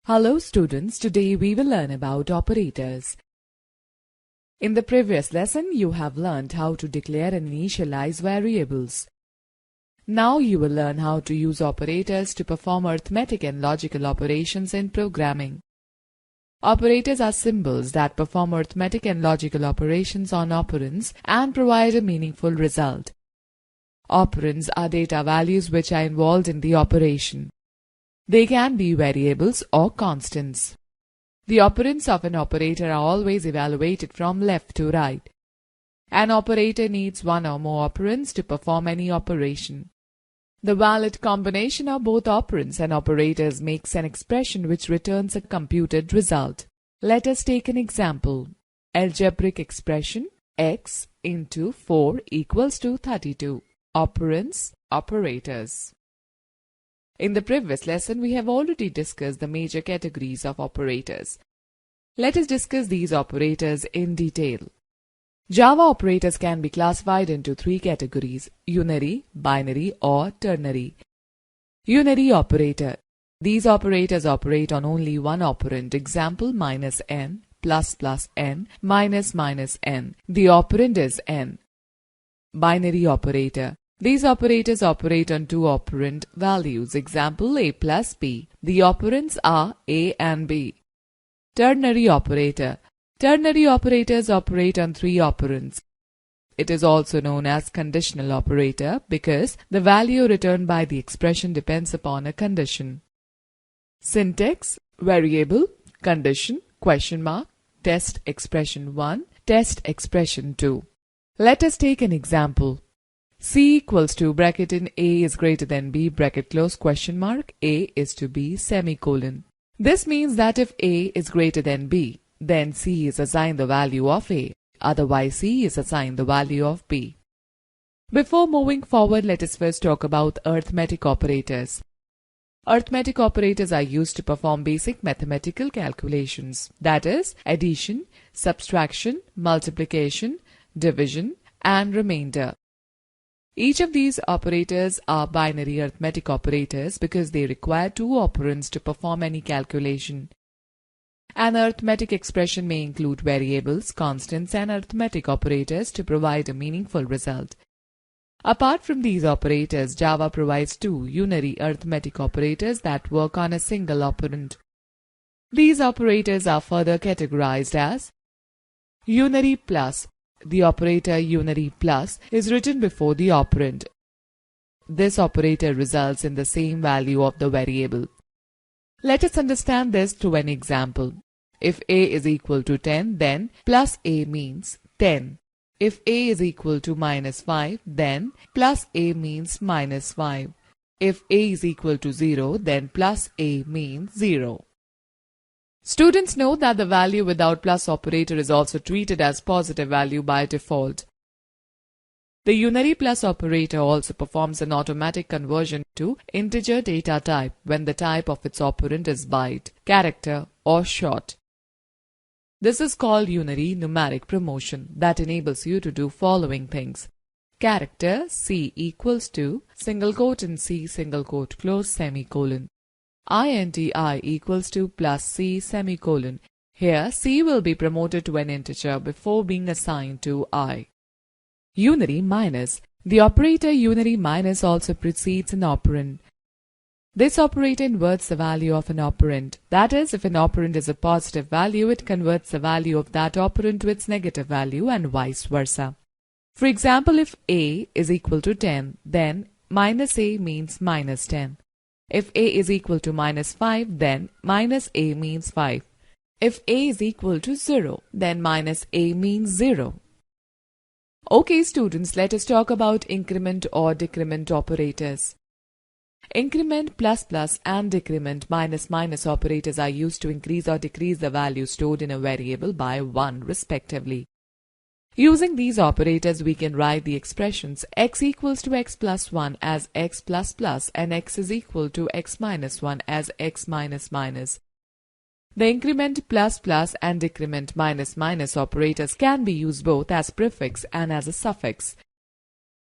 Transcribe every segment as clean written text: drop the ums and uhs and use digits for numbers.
Hello students, today we will learn about operators. In the previous lesson, you have learned how to declare and initialize variables. Now you will learn how to use operators to perform arithmetic and logical operations in programming. Operators are symbols that perform arithmetic and logical operations on operands and provide a meaningful result. Operands are data values which are involved in the operation. They can be variables or constants. The operands of an operator are always evaluated from left to right. An operator needs one or more operands to perform any operation. The valid combination of both operands and operators makes an expression which returns a computed result. Let us take an example. Algebraic expression x into 4 equals to 32. Operands, operators. In the previous lesson, we have already discussed the major categories of operators. Let us discuss these operators in detail. Java operators can be classified into three categories: unary, binary, or ternary. Unary operator. These operators operate on only one operand. Example: minus n, plus n, minus n. The operand is n. Binary operator. These operators operate on two operand values. Example: a plus b. The operands are a and b. Ternary operator. Ternary operators operate on three operands. It is also known as conditional operator because the value returned by the expression depends upon a condition. Syntax: variable, condition, question mark, test expression 1, test expression 2. Let us take an example. C equals to bracket in a is greater than b bracket close question mark, a is to b semicolon. This means that if a is greater than b, then c is assigned the value of a, otherwise c is assigned the value of b. Before moving forward, let us first talk about arithmetic operators. Arithmetic operators are used to perform basic mathematical calculations, that is, addition, subtraction, multiplication, division, and remainder. Each of these operators are binary arithmetic operators because they require two operands to perform any calculation. An arithmetic expression may include variables, constants, and arithmetic operators to provide a meaningful result. Apart from these operators, Java provides two unary arithmetic operators that work on a single operand. These operators are further categorized as unary plus. The operator unary plus is written before the operand. This operator results in the same value of the variable. Let us understand this through an example. If a is equal to 10, then plus a means 10. If a is equal to minus 5, then plus a means minus 5. If a is equal to 0, then plus a means 0. Students know that the value without plus operator is also treated as positive value by default. The unary plus operator also performs an automatic conversion to integer data type when the type of its operand is byte, character, or short. This is called unary numeric promotion that enables you to do following things. Character C equals to single quote and C single quote close semicolon. INTI equals to plus C semicolon. Here C will be promoted to an integer before being assigned to I. Unary minus. The operator unary minus also precedes an operand. This operator inverts the value of an operand. That is, if an operand is a positive value, it converts the value of that operand to its negative value and vice versa. For example, if a is equal to 10, then minus a means minus 10. If a is equal to minus 5, then minus a means 5. If a is equal to 0, then minus a means 0. Okay students, let us talk about increment or decrement operators. Increment, plus plus, and decrement, minus minus operators are used to increase or decrease the value stored in a variable by 1 respectively. Using these operators, we can write the expressions x equals to x plus 1 as x plus plus and x is equal to x minus 1 as x minus minus. The increment, plus plus, and decrement, minus minus operators can be used both as prefix and as a suffix.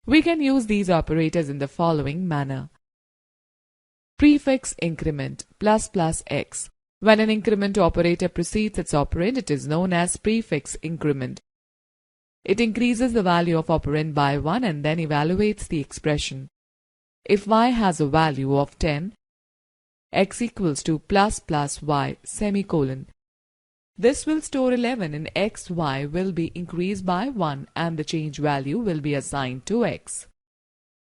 We can use these operators in the following manner. Prefix increment plus plus x. When an increment operator precedes its operand, it is known as prefix increment. It increases the value of operand by 1 and then evaluates the expression. If y has a value of 10, x equals to plus plus y semicolon. This will store 11 in x. Y will be increased by 1 and the change value will be assigned to x.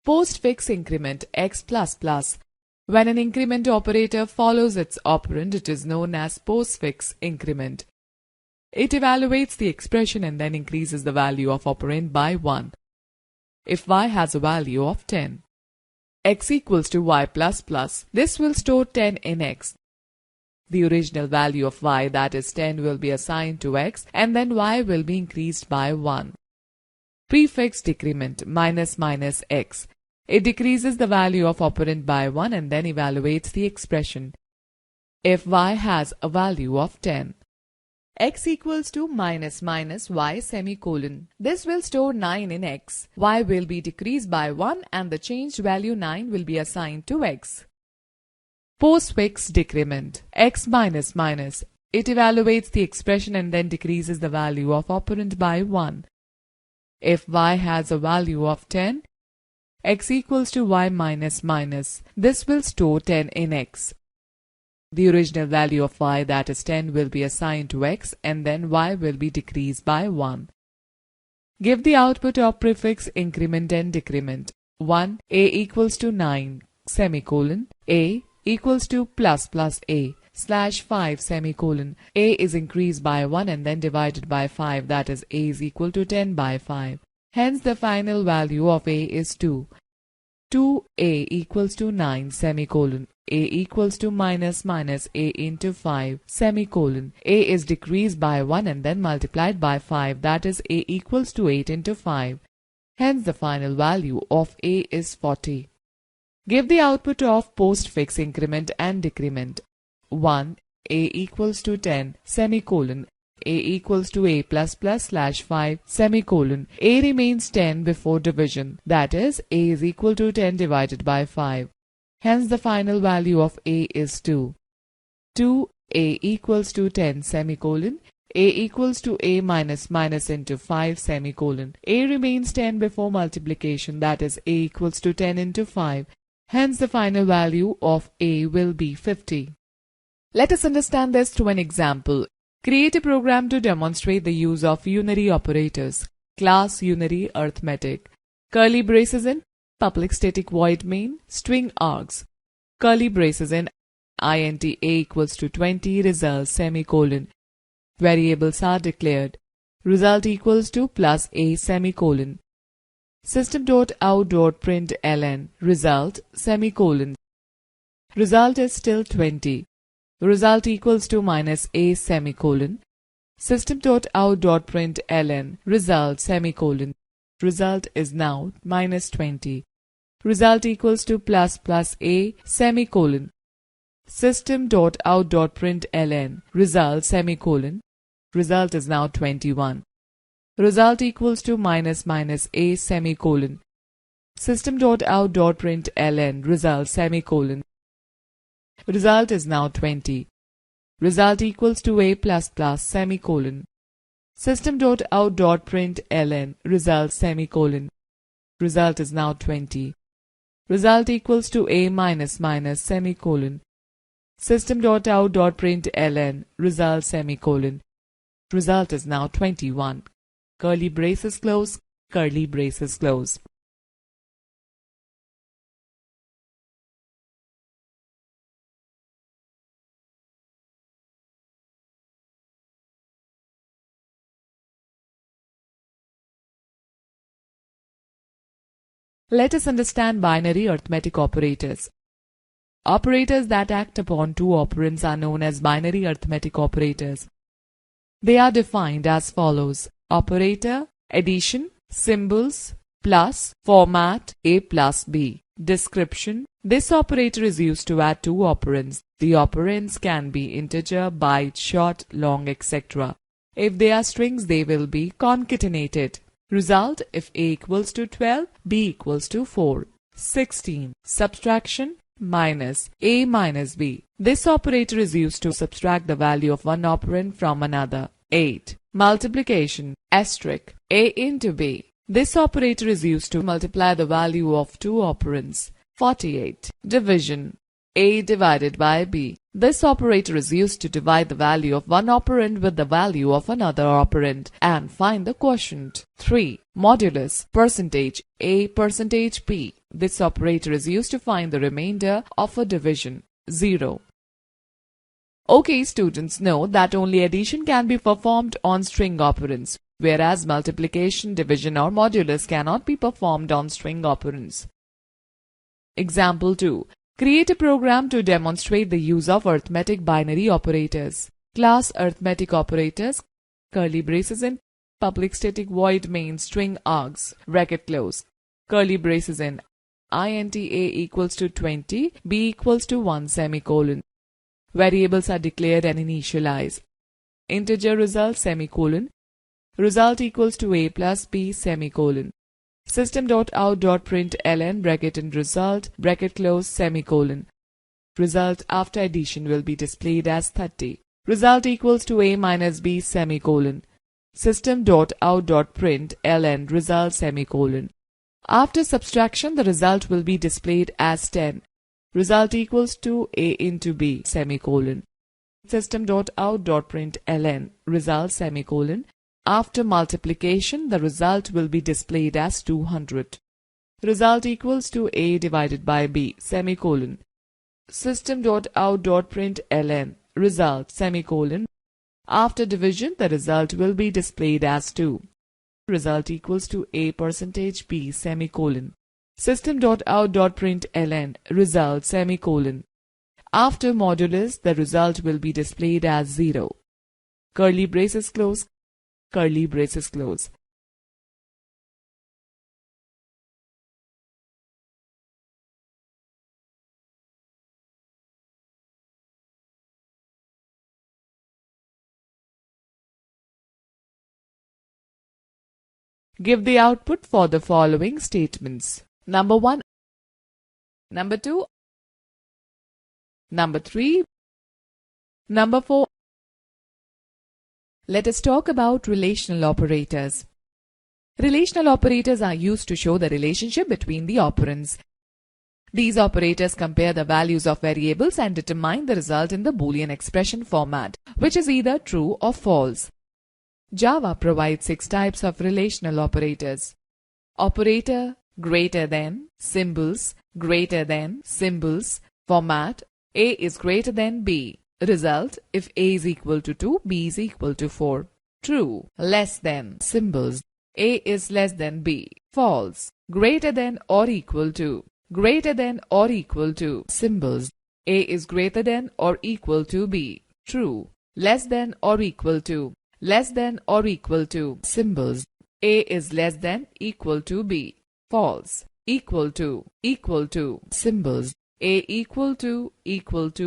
Postfix increment x plus plus. When an increment operator follows its operand, it is known as postfix increment. It evaluates the expression and then increases the value of operand by 1. If y has a value of 10, x equals to y plus plus, this will store 10 in x. The original value of y, that is 10, will be assigned to x and then y will be increased by 1. Prefix decrement minus minus x. It decreases the value of operand by 1 and then evaluates the expression. If y has a value of 10, x equals to minus minus y semicolon. This will store 9 in x. Y will be decreased by 1 and the changed value 9 will be assigned to x. Postfix decrement x minus minus. It evaluates the expression and then decreases the value of operand by 1. If y has a value of 10, x equals to y minus minus. This will store 10 in x. The original value of y, that is 10, will be assigned to x and then y will be decreased by 1. Give the output of prefix increment and decrement. 1. A equals to 9, semicolon. A equals to plus plus a slash 5 semicolon. A is increased by 1 and then divided by 5, that is a is equal to 10 by 5. Hence the final value of a is 2. 2a equals to 9 semicolon. A equals to minus minus a into 5 semicolon. A is decreased by 1 and then multiplied by 5, that is a equals to 8 into 5. Hence the final value of a is 40. Give the output of postfix increment and decrement. 1. A equals to 10 semicolon. A equals to a plus plus slash 5 semicolon. A remains 10 before division, that is a is equal to 10 divided by 5. Hence the final value of a is 2. 2a equals to 10 semicolon. A equals to a minus minus into 5 semicolon. A remains 10 before multiplication, that is a equals to 10 into 5. Hence the final value of a will be 50. Let us understand this through an example. Create a program to demonstrate the use of unary operators. Class unary arithmetic. Curly braces in public static void main string args. Curly braces in int a equals to 20 result semicolon. Variables are declared. Result equals to plus a semicolon. System.out.println result semicolon. Result is still 20. Result equals to minus a semicolon. System.out.println result semicolon. Result is now minus 20. Result equals to plus plus a semicolon. System.out.println result semicolon. Result is now 21. Result equals to minus minus a semicolon. System.out.println result semicolon. Result is now 20. Result equals to a plus plus semicolon. System.out.println result semicolon. Result is now 20. Result equals to a minus minus semicolon. System.out.println result semicolon. Result is now 21. Curly braces close, curly braces close. Let us understand binary arithmetic operators. Operators that act upon two operands are known as binary arithmetic operators. They are defined as follows. Operator, addition, symbols, plus, format, a plus b. Description. This operator is used to add two operands. The operands can be integer, byte, short, long, etc. If they are strings, they will be concatenated. Result, if a equals to 12, b equals to 4. 16. Subtraction. minus A minus B. This operator is used to subtract the value of one operand from another. 8. Multiplication asterisk A into B. This operator is used to multiply the value of two operands. 48. Division A divided by B. This operator is used to divide the value of one operand with the value of another operand and find the quotient. 3. Modulus percentage A percentage B. This operator is used to find the remainder of a division. 0. Okay, students, know that only addition can be performed on string operands, whereas multiplication, division or modulus cannot be performed on string operands. Example 2. Create a program to demonstrate the use of arithmetic binary operators. Class arithmetic operators, curly braces in, public static void main string args, bracket close, curly braces in, int a equals to 20, b equals to 1 semicolon. Variables are declared and initialized. Integer result semicolon. Result equals to a plus b semicolon. System.out.println bracket and result bracket close semicolon. Result after addition will be displayed as 30. Result equals to a minus b semicolon. System.out.println result semicolon. After subtraction the result will be displayed as 10. Result equals to a into b semicolon. System.out.println result semicolon. After multiplication, the result will be displayed as 200. Result equals to a divided by b semicolon. System.out.println result semicolon. After division, the result will be displayed as 2. Result equals to a percentage b semicolon. System.out.println result semicolon. After modulus, the result will be displayed as 0. Curly braces close. Curly braces close. Give the output for the following statements. Number 1, number 2, number 3, number 4. Let us talk about relational operators. Relational operators are used to show the relationship between the operands. These operators compare the values of variables and determine the result in the Boolean expression format, which is either true or false. Java provides 6 types of relational operators. Operator, greater than, symbols, greater than, symbols, format, A is greater than B. Result, if A is equal to 2, B is equal to 4. True, less than, symbols, A is less than B. False, greater than or equal to, greater than or equal to, symbols, A is greater than or equal to B. True, less than or equal to, less than or equal to, symbols, A is less than equal to B. False, equal to, symbols, A equal to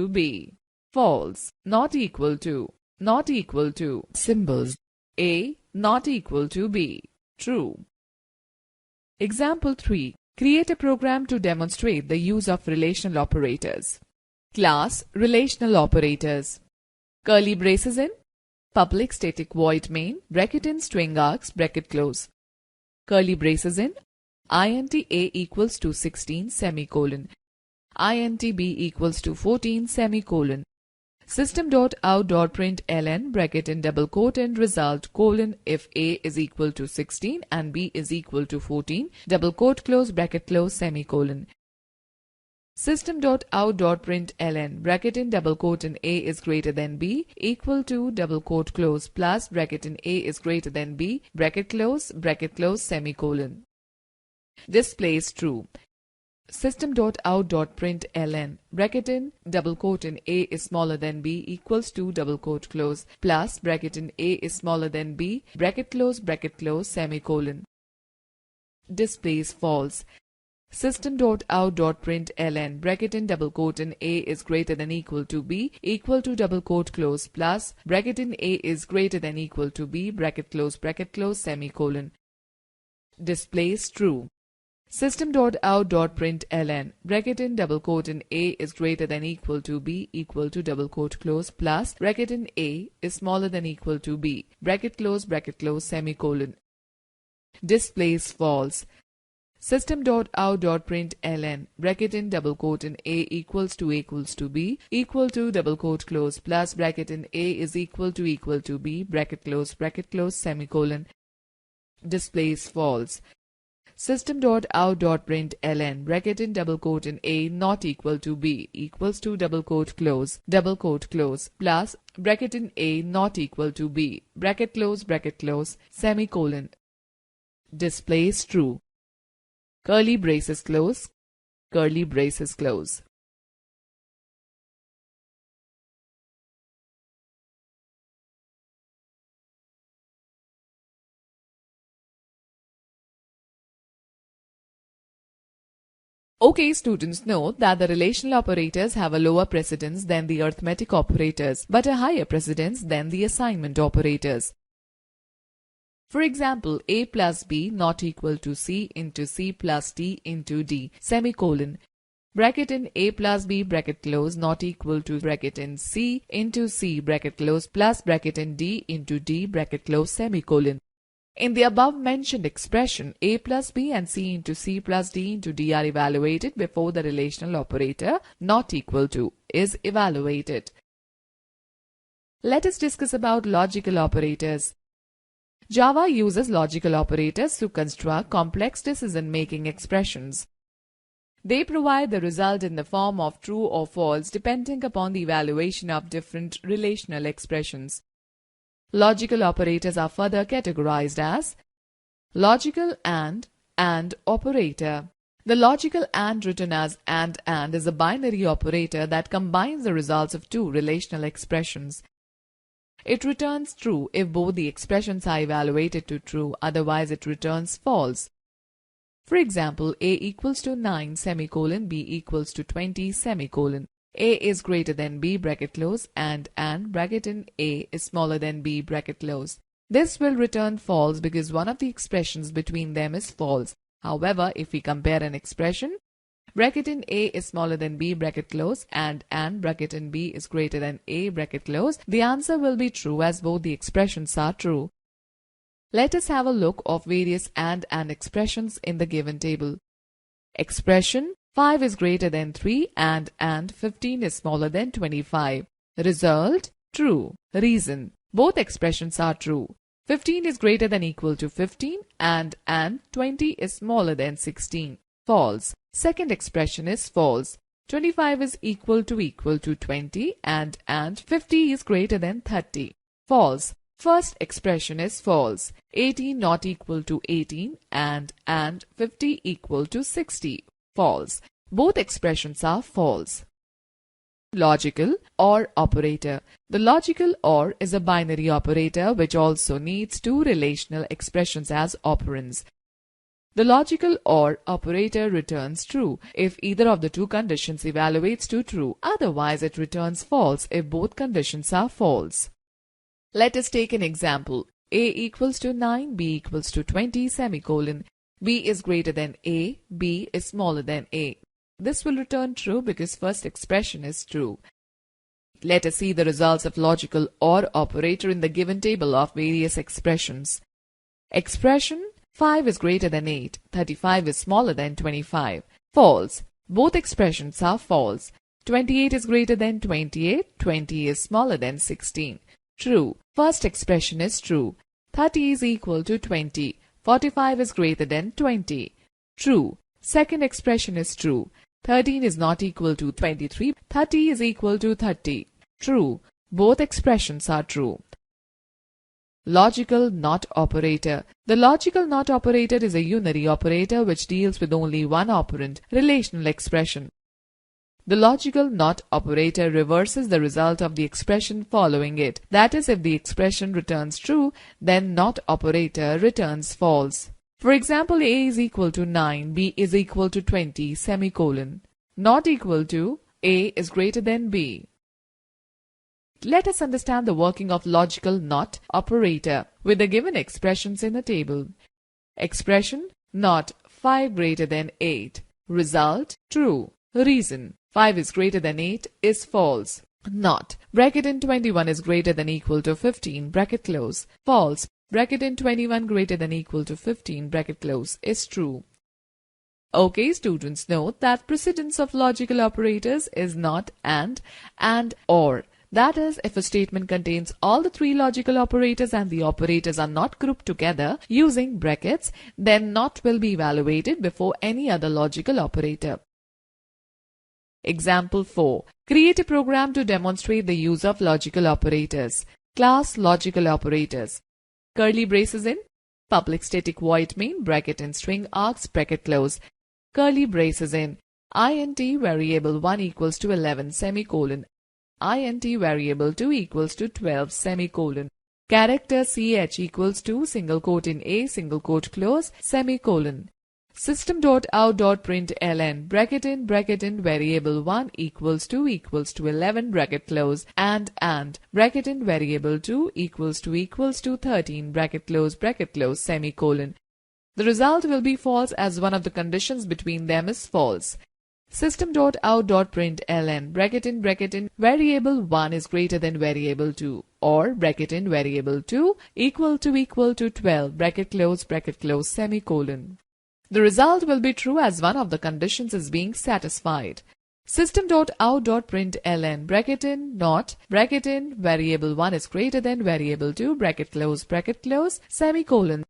B. False, not equal to, symbols, A not equal to B. True. Example 3. Create a program to demonstrate the use of relational operators. Class relational operators. Curly braces in, public static void main, bracket in string args, bracket close. Curly braces in, int a equals to 16 semicolon, int b equals to 14 semicolon. System.out.println bracket in double quote and result colon if a is equal to 16 and b is equal to 14 double quote close bracket close semicolon. System.out.println bracket in double quote and a is greater than b equal to double quote close plus bracket in a is greater than b bracket close semicolon. Displays true. System.out.println bracket in double quote in a is smaller than b equals to double quote close plus bracket in a is smaller than b bracket close semicolon. Displays false. System.out.println bracket in double quote in a is greater than equal to b equal to double quote close plus bracket in a is greater than equal to b bracket close semicolon. Displays true. System.out.println bracket in double quote in A is greater than equal to B equal to double quote close plus bracket in A is smaller than equal to B bracket close semicolon displays false. System.out.println bracket in double quote in A equals to B equal to double quote close plus bracket in A is equal to B bracket close semicolon displays false. System.out.println bracket in double quote in A not equal to B equals to double quote close plus bracket in A not equal to B bracket close semicolon displays true. Curly braces close. Okay, students, note that the relational operators have a lower precedence than the arithmetic operators, but a higher precedence than the assignment operators. For example, A plus B not equal to C into C plus D into D, semicolon. Bracket in A plus B bracket close not equal to bracket in C into C bracket close plus bracket in D into D bracket close semicolon. In the above mentioned expression, A plus B and C into C plus D into D are evaluated before the relational operator not equal to is evaluated. Let us discuss about logical operators. Java uses logical operators to construct complex decision-making expressions. They provide the result in the form of true or false depending upon the evaluation of different relational expressions. Logical operators are further categorized as logical and operator. The logical and written as and is a binary operator that combines the results of two relational expressions. It returns true if both the expressions are evaluated to true, otherwise it returns false. For example, A equals to 9 semicolon B equals to 20 semicolon. A is greater than B bracket close and bracket in A is smaller than B bracket close. This will return false because one of the expressions between them is false. However, if we compare an expression, bracket in A is smaller than B bracket close and bracket in B is greater than A bracket close, the answer will be true as both the expressions are true. Let us have a look of various and expressions in the given table. Expression 5 is greater than 3 and 15 is smaller than 25. Result true. Reason both expressions are true. 15 is greater than equal to 15 and 20 is smaller than 16. False. Second expression is false. 25 is equal to 20 and 50 is greater than 30. False. First expression is false. 18 not equal to 18 and 50 equal to 60. False. Both expressions are false. Logical OR operator. The logical OR is a binary operator which also needs two relational expressions as operands. The logical OR operator returns true if either of the two conditions evaluates to true, otherwise it returns false if both conditions are false. Let us take an example. A equals to 9, B equals to 20 semicolon. B is greater than A, B is smaller than A. This will return true because first expression is true. Let us see the results of logical OR operator in the given table of various expressions. Expression 5 is greater than 8, 35 is smaller than 25. False. Both expressions are false. 28 is greater than 28, 20 is smaller than 16. True. First expression is true. 30 is equal to 20. 45 is greater than 20. True. Second expression is true. 13 is not equal to 23. 30 is equal to 30. True. Both expressions are true. Logical NOT operator. The logical NOT operator is a unary operator which deals with only one operand relational expression. The logical NOT operator reverses the result of the expression following it. That is, if the expression returns true, then NOT operator returns false. For example, A is equal to 9, B is equal to 20, semicolon. Not equal to, A is greater than B. Let us understand the working of logical NOT operator with the given expressions in the table. Expression NOT 5 greater than 8. Result, true. Reason, 5 is greater than 8 is false. Not, bracket in 21 is greater than equal to 15, bracket close. False, bracket in 21 greater than equal to 15, bracket close is true. Okay, students, note that precedence of logical operators is not and or. That is, if a statement contains all the three logical operators and the operators are not grouped together using brackets, then not will be evaluated before any other logical operator. Example 4. Create a program to demonstrate the use of logical operators. Class logical operators. Curly braces in, public static void main, bracket in string args, bracket close. Curly braces in, int variable 1 equals to 11 semicolon, int variable 2 equals to 12 semicolon, character ch equals to single quote in a single quote close semicolon. System.out.println bracket in variable 1 equals to 11 bracket close and bracket in variable 2 equals to 13 bracket close semicolon. The result will be false as one of the conditions between them is false. System.out.println bracket in variable 1 is greater than variable 2 or bracket in variable 2 equal to 12 bracket close semicolon. The result will be true as one of the conditions is being satisfied. System.out.println bracket in not bracket in variable 1 is greater than variable 2 bracket close semicolon.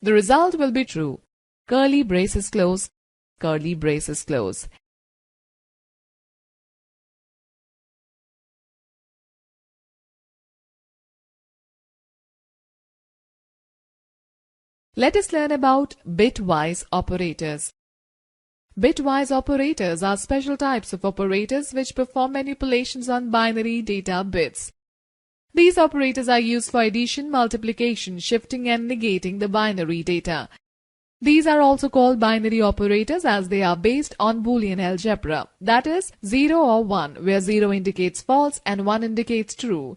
The result will be true. Curly braces close, curly braces close. Let us learn about bitwise operators. Bitwise operators are special types of operators which perform manipulations on binary data bits. These operators are used for addition, multiplication, shifting and negating the binary data. These are also called binary operators as they are based on Boolean algebra, that is 0 or 1, where 0 indicates false and 1 indicates true.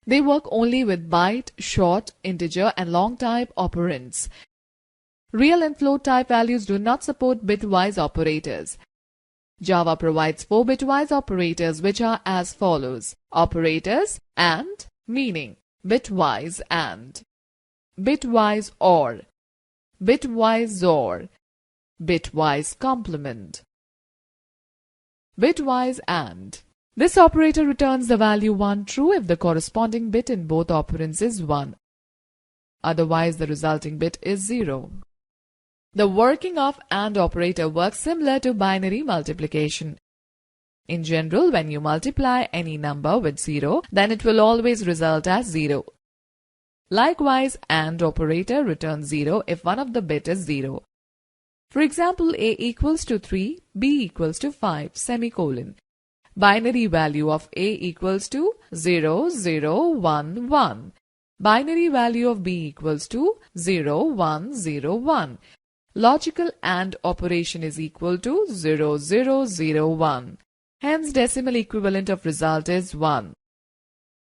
They work only with byte, short, integer and long type operands. Real and float type values do not support bitwise operators. Java provides 4 bitwise operators which are as follows. Operators and meaning. Bitwise and. Bitwise or. Bitwise or. Bitwise complement. Bitwise and. This operator returns the value 1 true if the corresponding bit in both operands is 1. Otherwise, the resulting bit is 0. The working of AND operator works similar to binary multiplication. In general, when you multiply any number with 0, then it will always result as 0. Likewise, AND operator returns 0 if one of the bit is 0. For example, A equals to 3, B equals to 5, semicolon. Binary value of A equals to 0, 0, 1, 1. Binary value of B equals to 0, 1, 0, 1. Logical AND operation is equal to 0, 0, 0, 1. Hence, decimal equivalent of result is 1.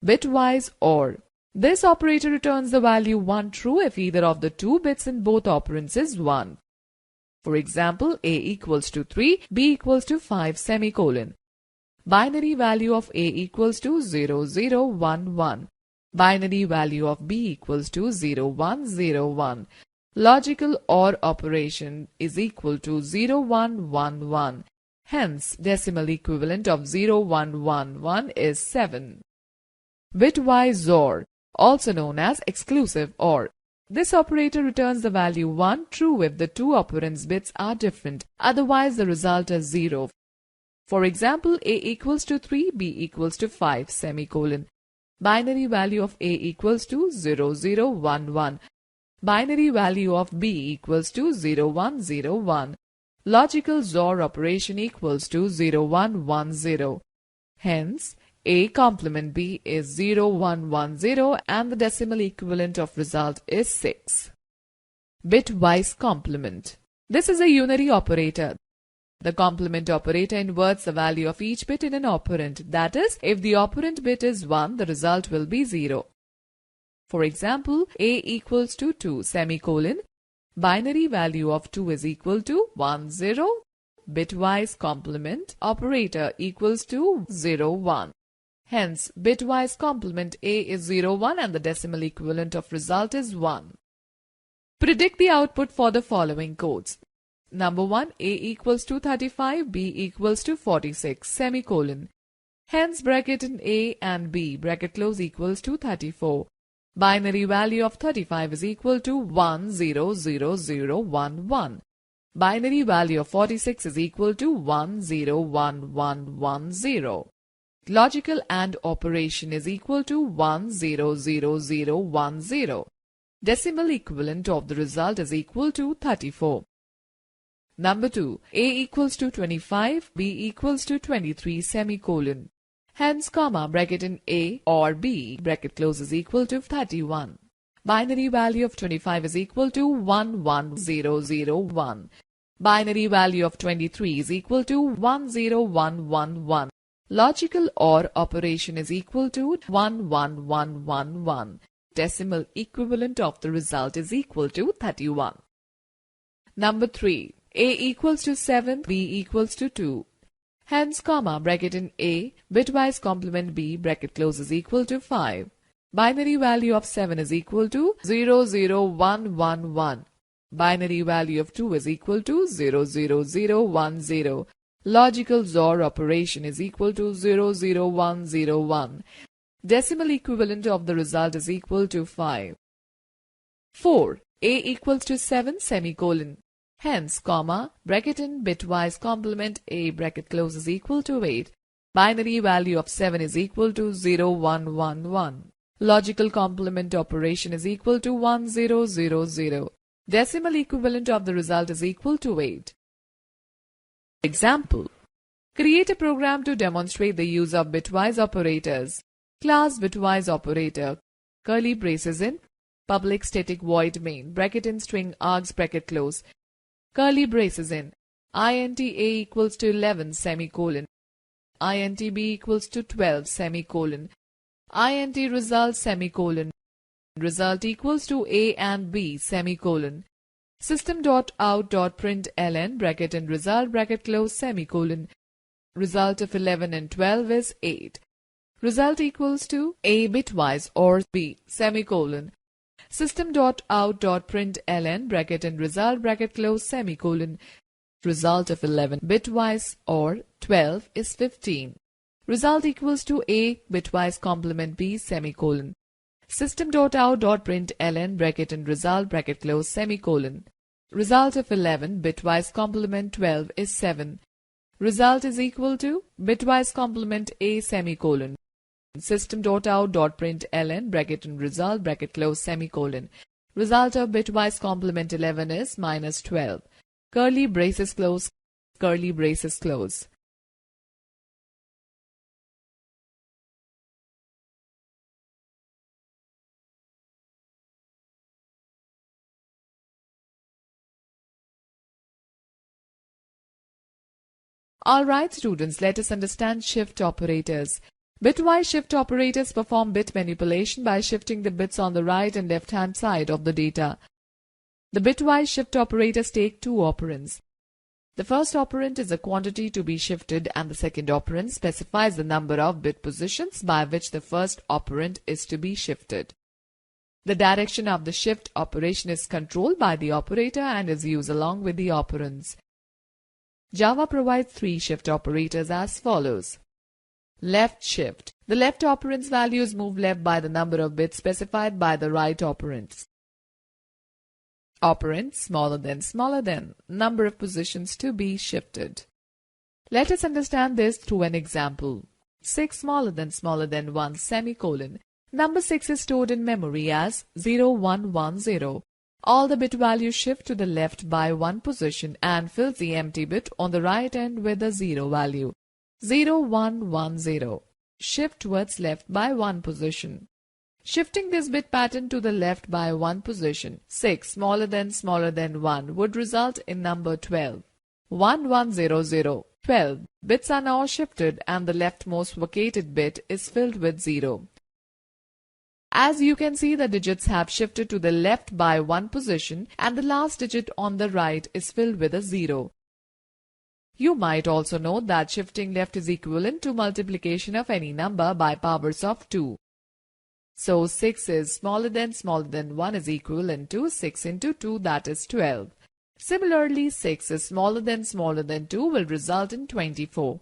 Bitwise OR. This operator returns the value 1 true if either of the two bits in both operands is 1. For example, A equals to 3, B equals to 5, semicolon. Binary value of A equals to 0, 0, 1, 1. Binary value of B equals to 0, 1, 0, 1. Logical OR operation is equal to 0, 1, 1, 1. Hence, decimal equivalent of 0, 1, 1, 1 is 7. Bitwise OR, also known as exclusive OR. This operator returns the value 1 true if the two operands bits are different. Otherwise, the result is 0. For example, A equals to 3, B equals to 5, semicolon. Binary value of A equals to 0, 0, 1, 1. Binary value of B equals to 0, 1, 0, 1. Logical XOR operation equals to 0, 1, 1, 0. Hence, A complement B is 0, 1, 1, 0 and the decimal equivalent of result is 6. Bitwise complement. This is a unary operator. The complement operator inverts the value of each bit in an operand. That is, if the operand bit is 1, the result will be 0. For example, A equals to 2, semicolon. Binary value of 2 is equal to 1, 0. Bitwise complement operator equals to 0, 1. Hence, bitwise complement A is 0, 1 and the decimal equivalent of result is 1. Predict the output for the following codes. Number 1, A equals to 35, B equals to 46, semicolon. Hence, bracket in A and B, bracket close, equals to 34. Binary value of 35 is equal to 100011. Binary value of 46 is equal to 101110. Logical AND operation is equal to 100010. Decimal equivalent of the result is equal to 34. Number 2, A equals to 25, B equals to 23, semicolon. Hence, comma, bracket in A or B, bracket close, is equal to 31. Binary value of 25 is equal to 11001. Binary value of 23 is equal to 10111. Logical OR operation is equal to 11111. Decimal equivalent of the result is equal to 31. Number 3. A equals to 7, B equals to 2. Hence, comma, bracket in A, bitwise complement B, bracket close, is equal to 5. Binary value of 7 is equal to 00111. Binary value of 2 is equal to 00010. Logical XOR operation is equal to 00101. Decimal equivalent of the result is equal to 5. 4. A equals to 7, semicolon. Hence, comma, bracket in bitwise complement A, bracket close, is equal to 8. Binary value of 7 is equal to 0111. Logical complement operation is equal to 1000. Decimal equivalent of the result is equal to 8. Example. Create a program to demonstrate the use of bitwise operators. Class bitwise operator, curly braces in, public static void main, bracket in string args, bracket close, curly braces in, int A equals to 11, semicolon, int B equals to 12, semicolon, int result, semicolon, result equals to A and B, semicolon, system.out.println, bracket in result, bracket close, semicolon, result of 11 and 12 is 8. Result equals to A bitwise or B, semicolon, system.out.println, bracket in result, bracket close, semicolon, result of 11 bitwise or 12 is 15. Result equals to A bitwise complement B, semicolon, system.out.println, bracket in result, bracket close, semicolon, result of 11 bitwise complement 12 is 7. Result is equal to bitwise complement A, semicolon, system.out.println, bracket in result, bracket close, semicolon, result of bitwise complement 11 is minus 12, curly braces close, curly braces close. Alright students, let us understand shift operators. Bitwise shift operators perform bit manipulation by shifting the bits on the right and left hand side of the data. The bitwise shift operators take two operands. The first operand is a quantity to be shifted and the second operand specifies the number of bit positions by which the first operand is to be shifted. The direction of the shift operation is controlled by the operator and is used along with the operands. Java provides three shift operators as follows. Left shift. The left operand's values move left by the number of bits specified by the right operands. Operand smaller than number of positions to be shifted. Let us understand this through an example. 6 smaller than 1, semicolon. Number 6 is stored in memory as 0110. All the bit values shift to the left by one position and fills the empty bit on the right end with a 0 value. 0110. Shift towards left by one position. Shifting this bit pattern to the left by one position, 6 smaller than 1 would result in number 12. 1100. 12 bits are now shifted and the leftmost vacated bit is filled with 0. As you can see, the digits have shifted to the left by one position and the last digit on the right is filled with a 0. You might also note that shifting left is equivalent to multiplication of any number by powers of 2. So 6 is smaller than 1 is equivalent to 6 into 2, that is 12. Similarly, 6 is smaller than 2 will result in 24.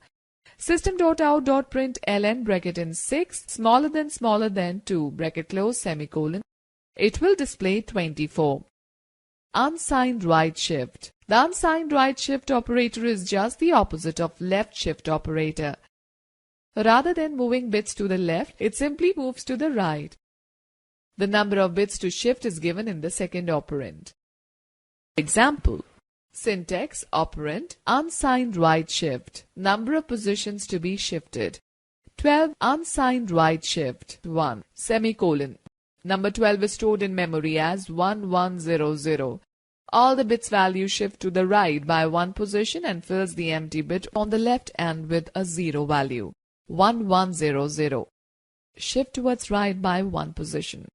System.out.println bracket in 6 smaller than 2 bracket close semicolon. It will display 24. Unsigned right shift. The unsigned right shift operator is just the opposite of left shift operator. Rather than moving bits to the left, it simply moves to the right. The number of bits to shift is given in the second operand. Example. Syntax, operand, unsigned right shift, number of positions to be shifted. 12, unsigned right shift, 1, semicolon. Number 12 is stored in memory as 1100. All the bits value shift to the right by one position and fills the empty bit on the left end with a 0 value. 1100. Shift towards right by one position.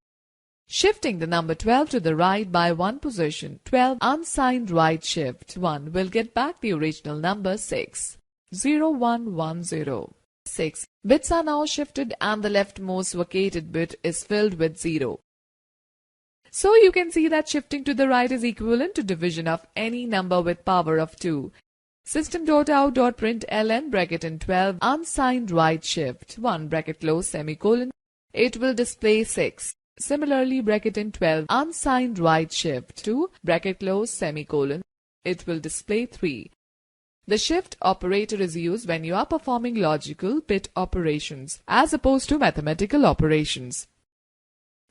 Shifting the number 12 to the right by one position, 12 unsigned right shift 1 will get back the original number 6. 0110. 6 bits are now shifted and the leftmost vacated bit is filled with 0. So you can see that shifting to the right is equivalent to division of any number with power of 2. System.out.println bracket in 12 unsigned right shift 1 bracket close semicolon. It will display 6. Similarly, bracket in 12 unsigned right shift 2 bracket close semicolon. It will display 3. The shift operator is used when you are performing logical bit operations as opposed to mathematical operations.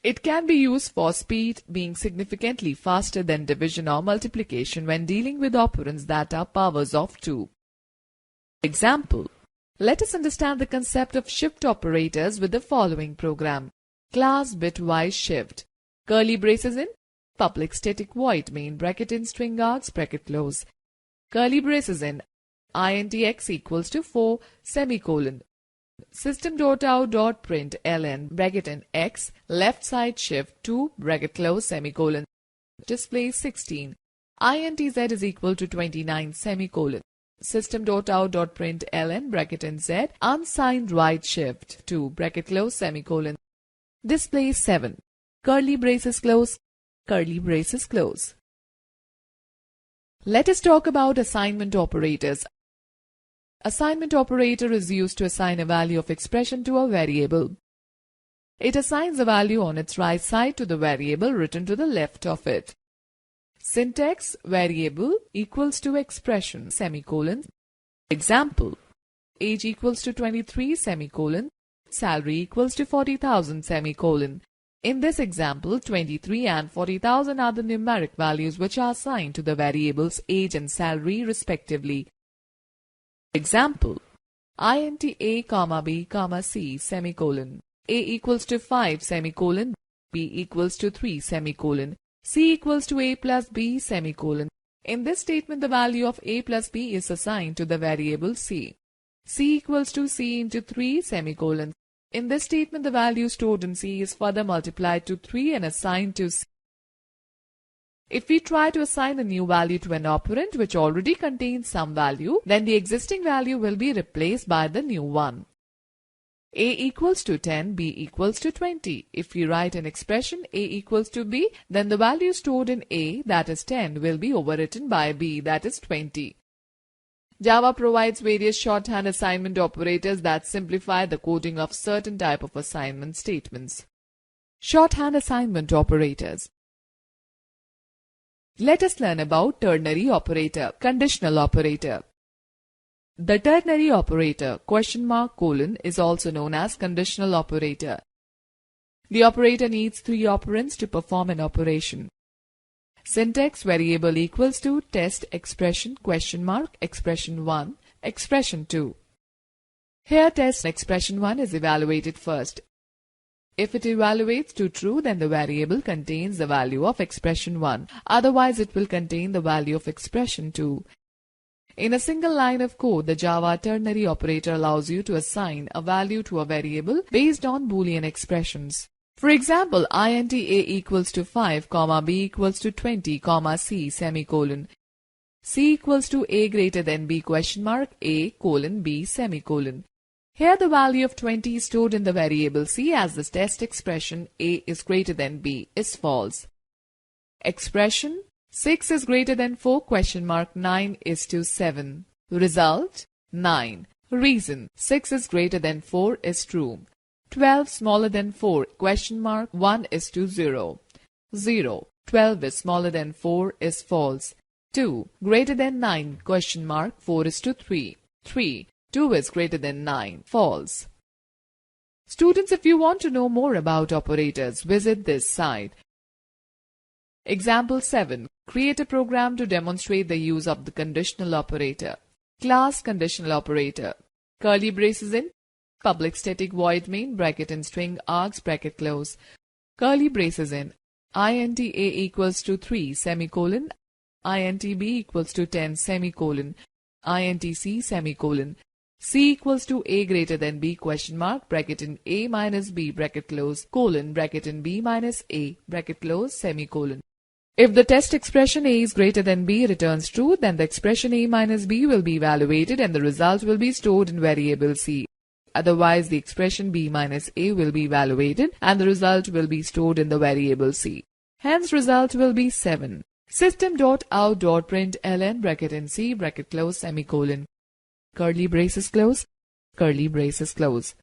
It can be used for speed, being significantly faster than division or multiplication when dealing with operands that are powers of 2. Example. Let us understand the concept of shift operators with the following program. Class bitwise shift. Curly braces in. Public static void main bracket in string args bracket close. Curly braces in. int x equals to 4 semicolon. System.out.println bracket in x left side shift 2 bracket close semicolon. Display 16. int z is equal to 29 semicolon. System.out.println bracket in z unsigned right shift 2 bracket close semicolon. Display 7. Curly braces close. Curly braces close. Let us talk about assignment operators. Assignment operator is used to assign a value of expression to a variable. It assigns a value on its right side to the variable written to the left of it. Syntax variable equals to expression semicolon. Example. Age equals to 23 semicolon. Salary equals to 40,000 semicolon. In this example, 23 and 40,000 are the numeric values which are assigned to the variables age and salary respectively. Example. int a, b, c semicolon. A equals to 5 semicolon. B equals to 3 semicolon. C equals to a plus b semicolon. In this statement, the value of a plus b is assigned to the variable c. C equals to c into 3 semicolon. In this statement, the value stored in C is further multiplied to 3 and assigned to C. If we try to assign a new value to an operand which already contains some value, then the existing value will be replaced by the new one. A equals to 10, B equals to 20. If we write an expression A equals to B, then the value stored in A, that is 10, will be overwritten by B, that is 20. Java provides various shorthand assignment operators that simplify the coding of certain type of assignment statements. Shorthand assignment operators. Let us learn about ternary operator, conditional operator. The ternary operator (?) is also known as conditional operator. The operator needs 3 operands to perform an operation. Syntax variable equals to test expression expression 1 expression 2. Here test expression 1 is evaluated first. If it evaluates to true, then the variable contains the value of expression 1. Otherwise, it will contain the value of expression 2. In a single line of code, the Java ternary operator allows you to assign a value to a variable based on Boolean expressions. For example, int a equals to 5, comma b equals to 20, comma c semicolon. C equals to a greater than b question mark a colon b semicolon. Here the value of 20 is stored in the variable c as the test expression a is greater than b is false. Expression 6 is greater than 4 question mark 9 is to 7. Result 9. Reason 6 is greater than 4 is true. 12 smaller than 4 question mark 1 is to 0. 0. 12 is smaller than 4 is false. 2 greater than 9 question mark 4 is to 3. 3. 2 is greater than 9 false. Students, if you want to know more about operators, visit this site. Example 7. Create a program to demonstrate the use of the conditional operator. Class conditional operator. Curly braces in, public static void main, bracket and string args, bracket close. Curly braces in, int a equals to 3, semicolon, int b equals to 10, semicolon, int c, semicolon. C equals to a greater than b question mark, bracket in a minus b, bracket close, colon, bracket in b minus a, bracket close, semicolon. If the test expression a is greater than b returns true, then the expression a minus b will be evaluated and the result will be stored in variable c. Otherwise, the expression b minus a will be evaluated and the result will be stored in the variable c. Hence, result will be 7. System.out.println bracket in c, bracket close, semicolon. Curly braces close, curly braces close.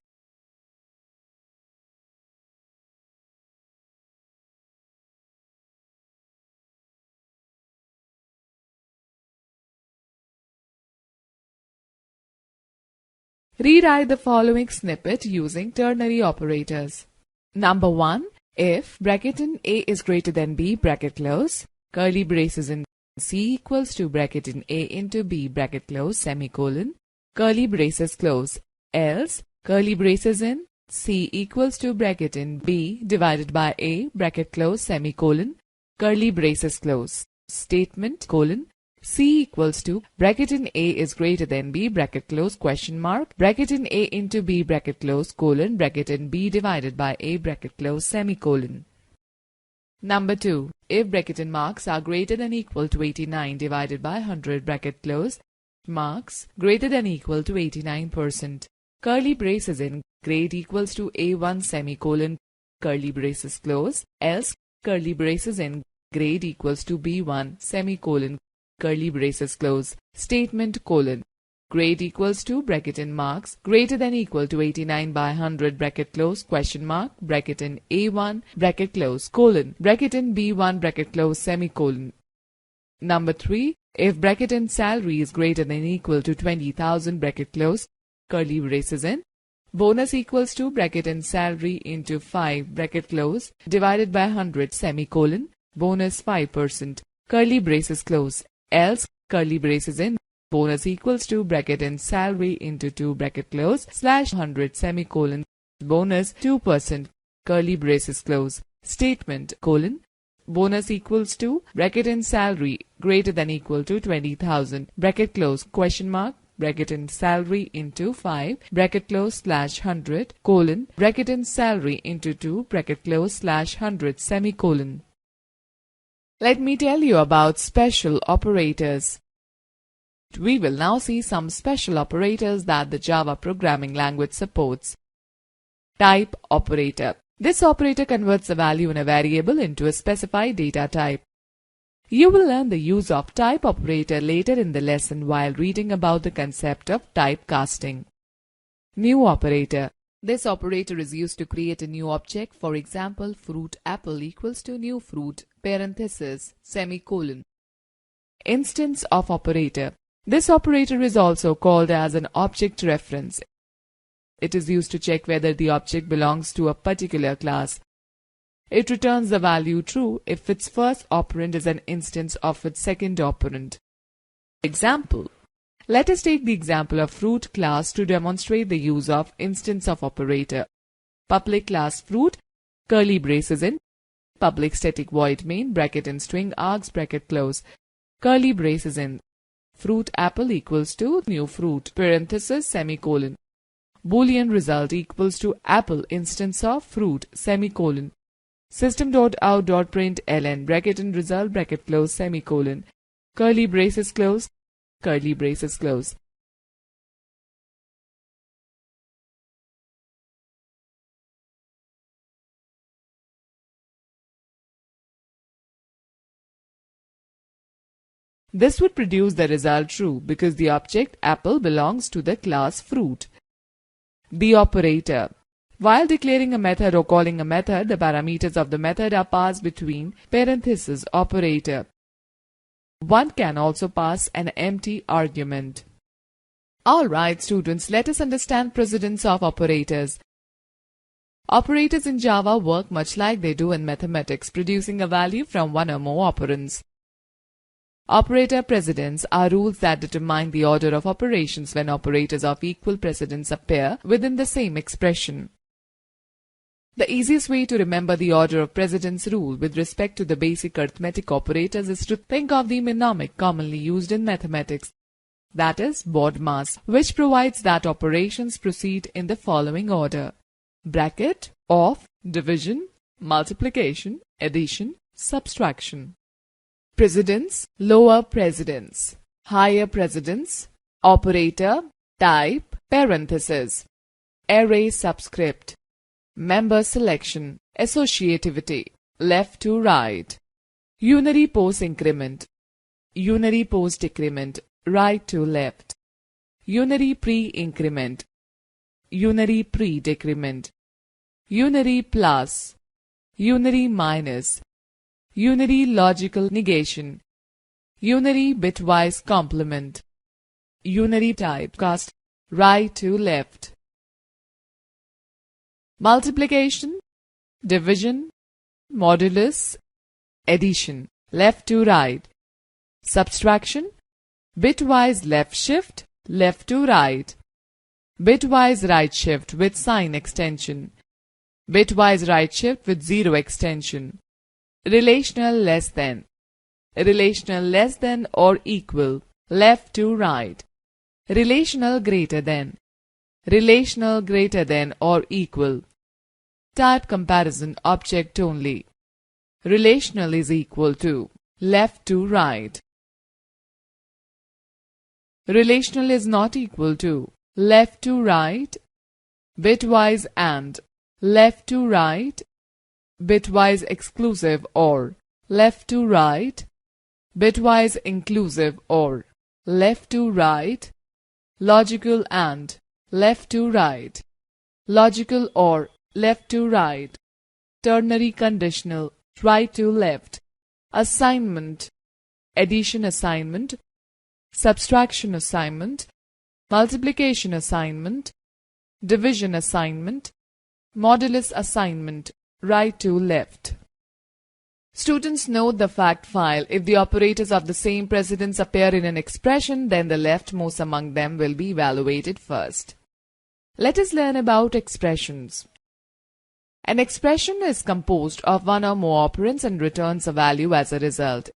Rewrite the following snippet using ternary operators. Number 1. If bracket in a is greater than b, bracket close, curly braces in c equals to bracket in a into b, bracket close, semicolon, curly braces close, else curly braces in c equals to bracket in b divided by a, bracket close, semicolon, curly braces close. Statement colon c equals to bracket in a is greater than b, bracket close, question mark, bracket in a into b, bracket close, colon, bracket in b divided by a, bracket close, semicolon. Number 2. If bracket in marks are greater than equal to 89 divided by 100, bracket close, marks greater than equal to 89%, curly braces in grade equals to a1, semicolon, curly braces close, else curly braces in grade equals to b1, semicolon, curly braces close. Statement colon grade equals to bracket in marks greater than equal to 89 by 100, bracket close, question mark, bracket in a1, bracket close, colon, bracket in b1, bracket close, semicolon. Number 3. If bracket in salary is greater than equal to 20,000, bracket close, curly braces in, bonus equals to bracket in salary into 5, bracket close, divided by 100, semicolon, bonus 5%, curly braces close, else curly braces in, bonus equals to bracket in salary into 2, bracket close, slash 100, semicolon, bonus 2%, curly braces close. Statement colon bonus equals to bracket in salary greater than equal to 20,000, bracket close, question mark, bracket in salary into 5, bracket close, slash 100, colon, bracket in salary into 2, bracket close, slash 100, semicolon. Let me tell you about special operators. We will now see some special operators that the Java programming language supports. Type operator. This operator converts a value in a variable into a specified data type. You will learn the use of type operator later in the lesson while reading about the concept of typecasting. New operator. This operator is used to create a new object. For example, fruit apple equals to new fruit, parenthesis, semicolon. Instance of operator. This operator is also called as an object reference. It is used to check whether the object belongs to a particular class. It returns the value true if its first operand is an instance of its second operand. Example. Let us take the example of fruit class to demonstrate the use of instance of operator. Public class fruit, curly braces in, public static void main, bracket in string args, bracket close, curly braces in, fruit apple equals to new fruit, parenthesis, semicolon. Boolean result equals to apple instance of fruit, semicolon. System.out.println bracket and result bracket close semicolon. Curly braces close, curly braces close. This would produce the result true because the object apple belongs to the class fruit. The operator. While declaring a method or calling a method, the parameters of the method are passed between parenthesis operator. One can also pass an empty argument. Alright students, let us understand precedence of operators. Operators in Java work much like they do in mathematics, producing a value from one or more operands. Operator precedence are rules that determine the order of operations when operators of equal precedence appear within the same expression. The easiest way to remember the order of precedence rule with respect to the basic arithmetic operators is to think of the mnemonic commonly used in mathematics, that is BODMAS, which provides that operations proceed in the following order: bracket, of, division, multiplication, addition, subtraction. Precedence, lower precedence, higher precedence, operator, type, parenthesis, array subscript, member selection, associativity, left to right, unary post increment, unary post decrement, right to left, unary pre-increment, unary pre-decrement, unary plus, unary minus, unary logical negation, unary bitwise complement, unary typecast, right to left. Multiplication, division, modulus, addition, left to right. Subtraction, bitwise left shift, left to right. Bitwise right shift with sign extension. Bitwise right shift with 0 extension. Relational less than. Relational less than or equal, left to right. Relational greater than. Relational greater than or equal. Type comparison object only. Relational is equal to, left to right. Relational is not equal to, left to right. Bitwise and, left to right. Bitwise exclusive or, left to right. Bitwise inclusive or, left to right. Logical and, left to right. Logical or, left to right. Ternary conditional, right to left. Assignment, addition assignment, subtraction assignment, multiplication assignment, division assignment, modulus assignment, right to left. Students, note the fact file. If the operators of the same precedence appear in an expression, then the leftmost among them will be evaluated first. Let us learn about expressions. An expression is composed of one or more operands and returns a value as a result.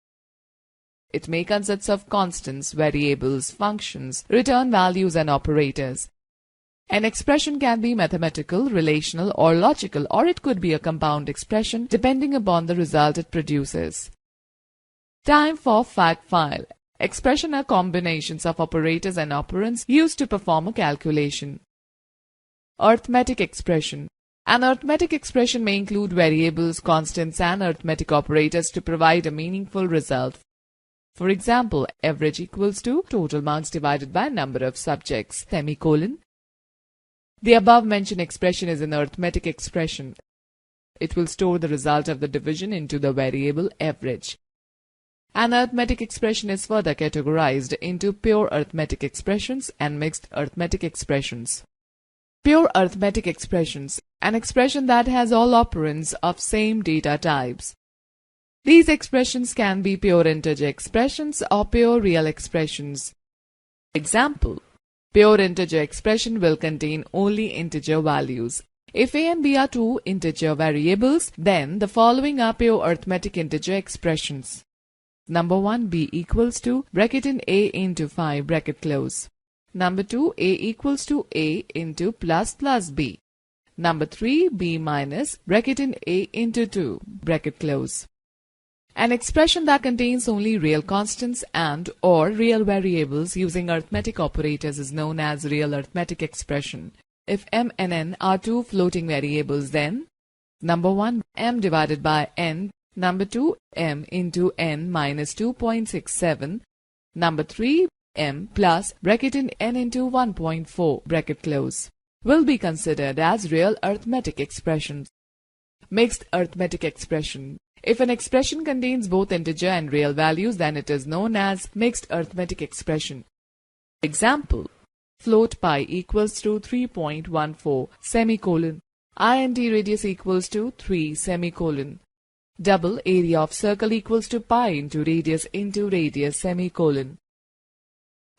It may consist of constants, variables, functions, return values and operators. An expression can be mathematical, relational or logical, or it could be a compound expression depending upon the result it produces. Time for fact file. Expressions are combinations of operators and operands used to perform a calculation. Arithmetic expression. An arithmetic expression may include variables, constants and arithmetic operators to provide a meaningful result. For example, average equals to total marks divided by number of subjects, semicolon. The above-mentioned expression is an arithmetic expression. It will store the result of the division into the variable average. An arithmetic expression is further categorized into pure arithmetic expressions and mixed arithmetic expressions. Pure arithmetic expressions, an expression that has all operands of same data types. These expressions can be pure integer expressions or pure real expressions. Example: pure integer expression will contain only integer values. If a and b are two integer variables, then the following are pure arithmetic integer expressions. Number 1, b equals to bracket in a into 5 bracket close. Number 2, A equals to A into plus plus B. Number 3, B minus bracket in A into 2, bracket close. An expression that contains only real constants and or real variables using arithmetic operators is known as real arithmetic expression. If m and n are two floating variables, then number 1, m divided by n. Number 2, m into n minus 2.67. Number 3, m plus bracket in n into 1.4, bracket close, will be considered as real arithmetic expressions. Mixed arithmetic expression. If an expression contains both integer and real values, then it is known as mixed arithmetic expression. Example: float pi equals to 3.14 semicolon. int radius equals to 3 semicolon. Double area of circle equals to pi into radius semicolon.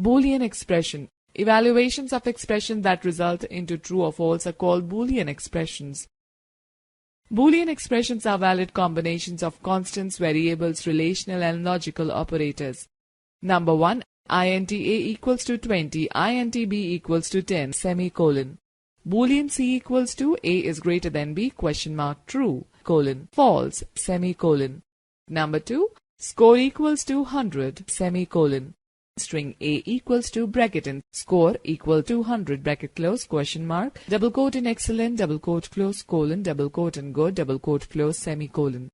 Boolean expression. Evaluations of expressions that result into true or false are called Boolean expressions. Boolean expressions are valid combinations of constants, variables, relational and logical operators. Number 1, int a equals to 20, int b equals to 10, semicolon. Boolean c equals to a is greater than b, question mark, true, colon, false, semicolon. Number 2, score equals to 100, semicolon. String a equals to bracket in score equal to 100, bracket close, question mark, double quote in excellent, double quote close, colon, double quote in good, double quote close, semicolon.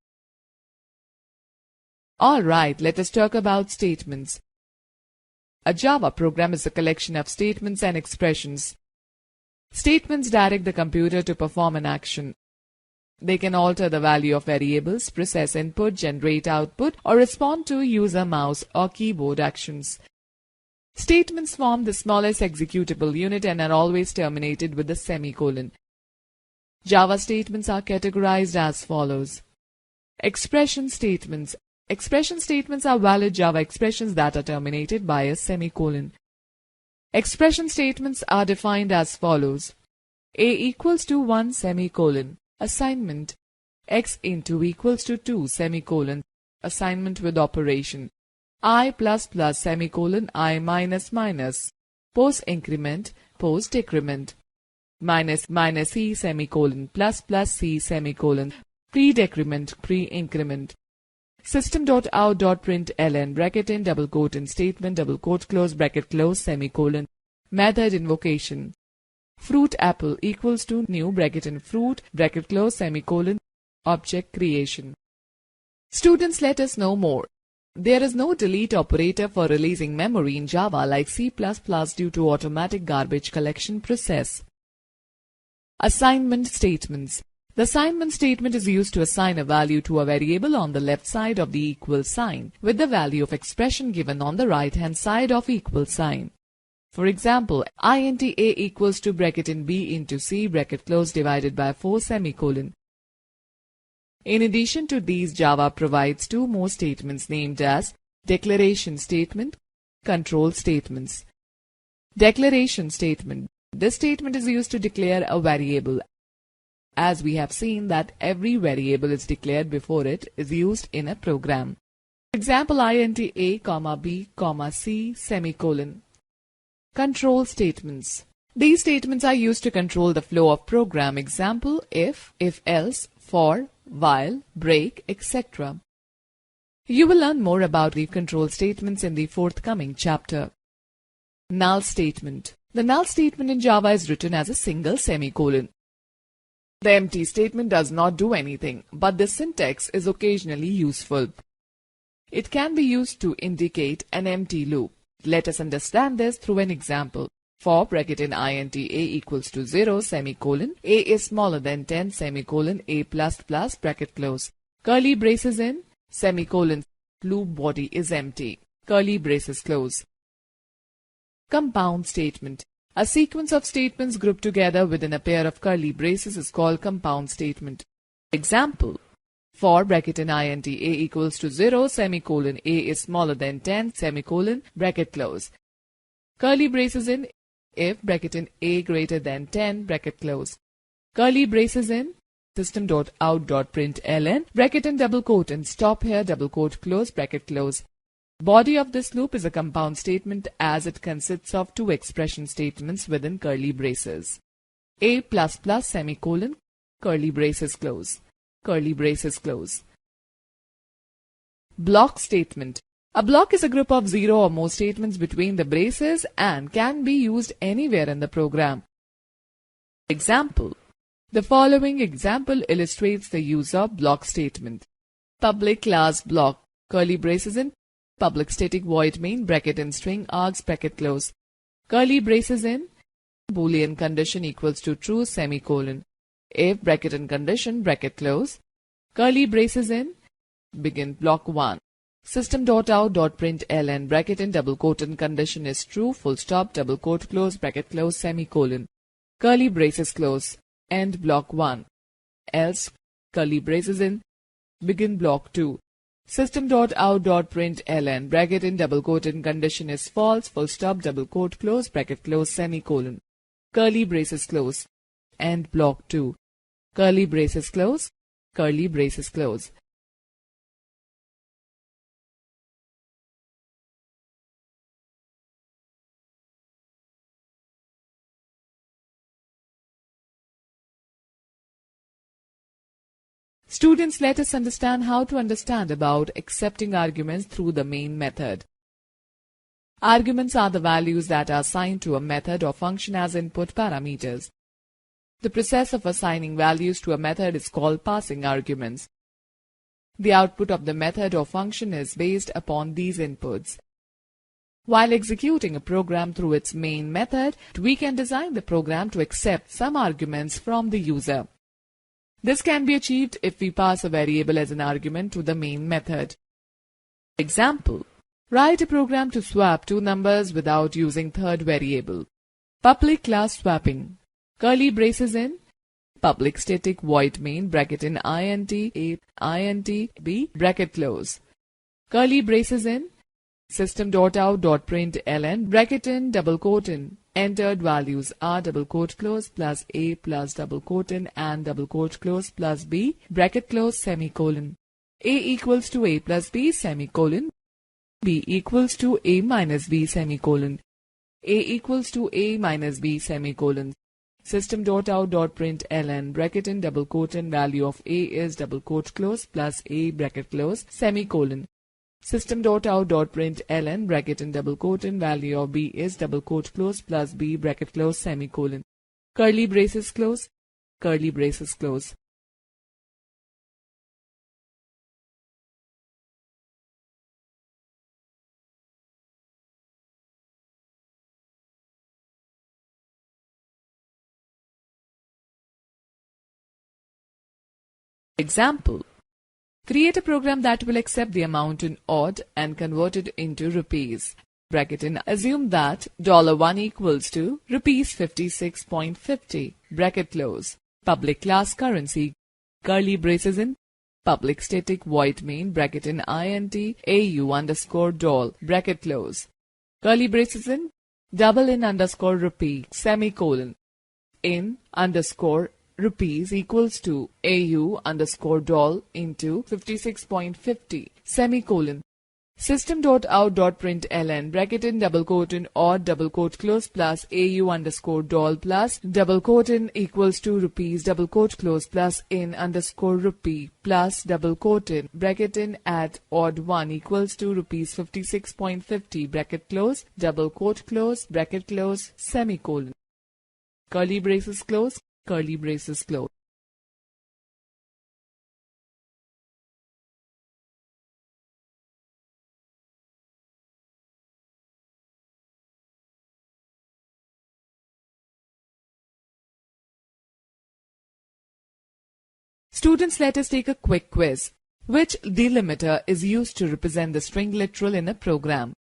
Alright, let us talk about statements. A Java program is a collection of statements and expressions. Statements direct the computer to perform an action. They can alter the value of variables, process input, generate output, or respond to user mouse or keyboard actions. Statements form the smallest executable unit and are always terminated with a semicolon. Java statements are categorized as follows. Expression statements. Expression statements are valid Java expressions that are terminated by a semicolon. Expression statements are defined as follows. A equals to 1 semicolon. Assignment. X into equals to 2 semicolon. Assignment with operation. I plus plus semicolon I minus minus. Post increment, post decrement. Minus minus C semicolon plus plus C semicolon. Pre-decrement, pre-increment. System.out.println bracket in double quote in statement double quote close bracket close semicolon. Method invocation. Fruit apple equals to new bracket in fruit bracket close semicolon. Object creation. Students, let us know more. There is no delete operator for releasing memory in Java like C++ due to automatic garbage collection process. Assignment statements. The assignment statement is used to assign a value to a variable on the left side of the equal sign, with the value of expression given on the right-hand side of equal sign. For example, int a equals to bracket in b into c bracket close divided by 4 semicolon. In addition to these, Java provides two more statements named as declaration statement, control statements. Declaration statement. This statement is used to declare a variable. As we have seen that every variable is declared before it is used in a program. For example, int a, b, c, semicolon. Control statements. These statements are used to control the flow of program. Example, if else, for, while, break, etc. You will learn more about the control statements in the forthcoming chapter. Null statement. The null statement in Java is written as a single semicolon. The empty statement does not do anything, but this syntax is occasionally useful. It can be used to indicate an empty loop. Let us understand this through an example. For bracket in int a equals to 0 semicolon, a is smaller than 10 semicolon, a plus plus bracket close. Curly braces in, semicolon, loop body is empty, curly braces close. Compound statement. A sequence of statements grouped together within a pair of curly braces is called compound statement. Example. For bracket in int a equals to 0 semicolon, a is smaller than 10 semicolon, bracket close. Curly braces in, if bracket in a greater than 10 bracket close. Curly braces in, system.out.println bracket in double quote and stop here double quote close bracket close. Body of this loop is a compound statement as it consists of two expression statements within curly braces. A plus plus semicolon, curly braces close, curly braces close. Block statement. A block is a group of 0 or more statements between the braces and can be used anywhere in the program. Example. The following example illustrates the use of block statement. Public class block, curly braces in, public static void main bracket in string args bracket close, curly braces in, boolean condition equals to true semicolon, if bracket and condition bracket close, curly braces in, begin block 1. System.out.println bracket in double quote and condition is true full stop double quote close bracket close semicolon, curly braces close, end block 1. Else, curly braces in, begin block 2. System.out.println bracket in double quote and condition is false full stop double quote close bracket close semicolon, curly braces close, end block 2. Curly braces close, curly braces close. Students, let us understand how to understand about accepting arguments through the main method. Arguments are the values that are assigned to a method or function as input parameters. The process of assigning values to a method is called passing arguments. The output of the method or function is based upon these inputs. While executing a program through its main method, we can design the program to accept some arguments from the user. This can be achieved if we pass a variable as an argument to the main method. Example. Write a program to swap two numbers without using third variable. Public class swapping. Curly braces in, public static void main bracket in int a int b bracket close, curly braces in, system.out.println bracket in double quote in, entered values are double quote close plus a plus double quote in and double quote close plus b bracket close semicolon, a equals to a plus b semicolon, b equals to a minus b semicolon, a equals to a minus b semicolon. System.out.println bracket in double quote in value of a is double quote close plus a bracket close semicolon. System.out.println bracket in double quote in value of b is double quote close plus b bracket close semicolon. Curly braces close, curly braces close. Example. Create a program that will accept the amount in odd and convert it into rupees. Bracket in, assume that $1 equals to rupees 56.50. Bracket close. Public class currency. Curly braces in, public static void main bracket in int au underscore doll bracket close. Curly braces in, double in underscore rupee semicolon. In underscore rupees equals to au underscore doll into 56.50 semicolon. System.out.println bracket in double quote in odd double quote close plus au underscore doll plus double quote in equals to rupees double quote close plus in underscore rupee plus double quote in bracket in at odd 1 equals to rupees 56.50 bracket close double quote close bracket close semicolon. Curly braces close, curly braces close. Students, let us take a quick quiz. Which delimiter is used to represent the string literal in a program?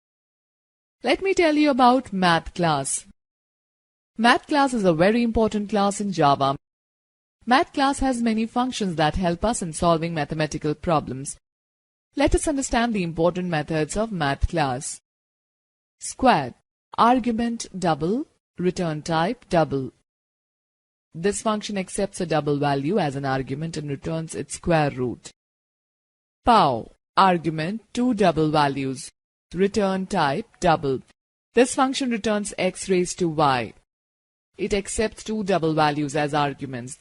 Let me tell you about math class. Math class is a very important class in Java. Math class has many functions that help us in solving mathematical problems. Let us understand the important methods of math class. Square, argument double, return type double. This function accepts a double value as an argument and returns its square root. Pow, argument two double values. return type double. This function returns x raised to y. It accepts two double values as arguments.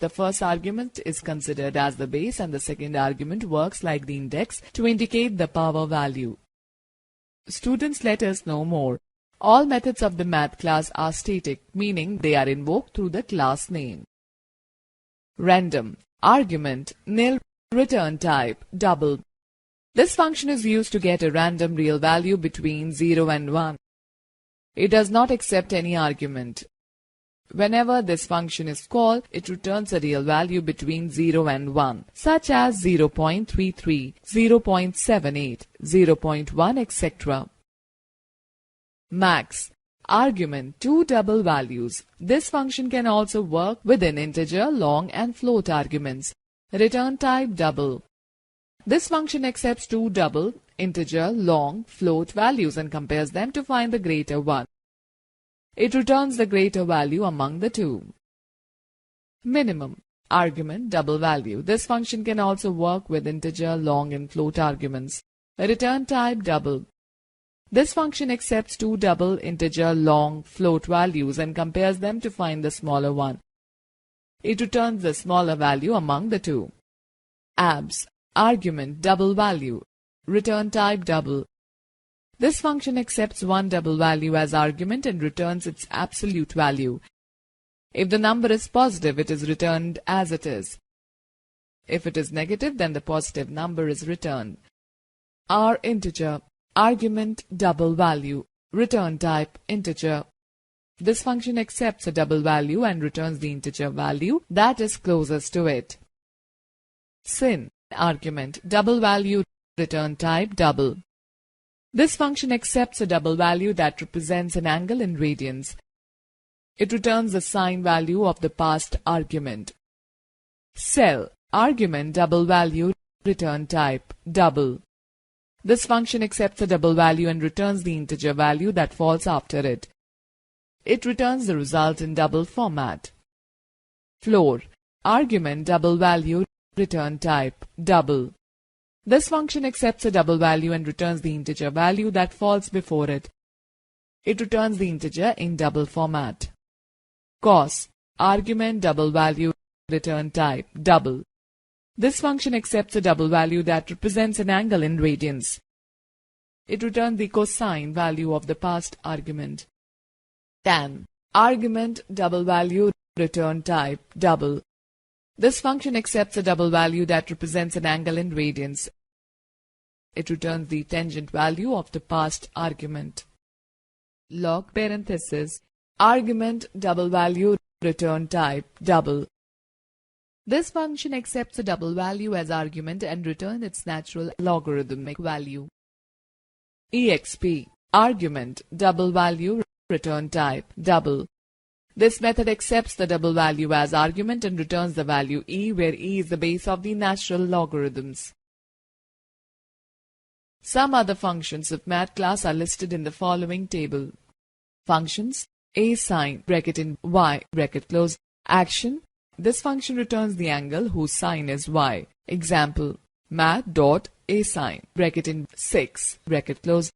The first argument is considered as the base and the second argument works like the index to indicate the power value. Students, let us know more. All methods of the math class are static, meaning they are invoked through the class name. Random. Argument nil, return type double. This function is used to get a random real value between 0 and 1. It does not accept any argument. Whenever this function is called, it returns a real value between 0 and 1, such as 0.33, 0.78, 0.1, etc. Max. Argument two double values. This function can also work within integer, long and float arguments. Return type double. This function accepts two double, integer, long, float values and compares them to find the greater one. It returns the greater value among the two. Minimum. Argument double value. This function can also work with integer, long and float arguments. Return type double. This function accepts two double, integer, long, float values and compares them to find the smaller one. It returns the smaller value among the two. Abs. Argument double value. Return type double. This function accepts one double value as argument and returns its absolute value. If the number is positive, it is returned as it is. If it is negative, then the positive number is returned. R integer. Argument double value. Return type integer. This function accepts a double value and returns the integer value that is closest to it. Sin. Argument double value. Return type double. This function accepts a double value that represents an angle in radians. It returns the sine value of the past argument. Cell. Argument double value. Return type double. This function accepts a double value and returns the integer value that falls after it. It returns the result in double format. Floor. Argument double value. Return type double. This function accepts a double value and returns the integer value that falls before it. It returns the integer in double format. Cos. Argument double value. Return type double. This function accepts a double value that represents an angle in radians. It returns the cosine value of the past argument. Tan. Argument double value. Return type double. This function accepts a double value that represents an angle in radians. It returns the tangent value of the past argument. Log parenthesis. Argument double value. Return type double. This function accepts a double value as argument and returns its natural logarithmic value. Exp. Argument double value. Return type double. This method accepts the double value as argument and returns the value e, where e is the base of the natural logarithms. Some other functions of math class are listed in the following table. Functions. A sine, bracket in y, bracket close. Action. This function returns the angle whose sine is y. Example. Math.asine, bracket in 6, bracket close.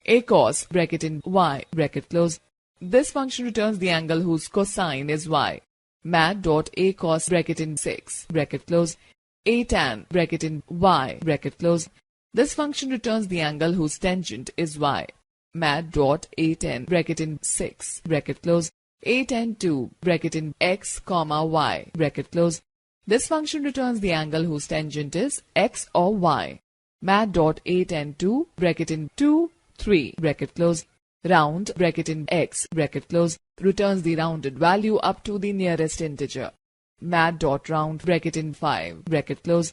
A cos, bracket in y, bracket close. This function returns the angle whose cosine is y. Math.acos, bracket in 6, bracket close. A tan, bracket in y, bracket close. This function returns the angle whose tangent is y. Math.a10, bracket in 6, bracket close. A10 bracket in x, y, bracket close. This function returns the angle whose tangent is x or y. Math.a10 bracket in 2, 3, bracket close. Round, bracket in x, bracket close, returns the rounded value up to the nearest integer. Math.round, bracket in 5, bracket close.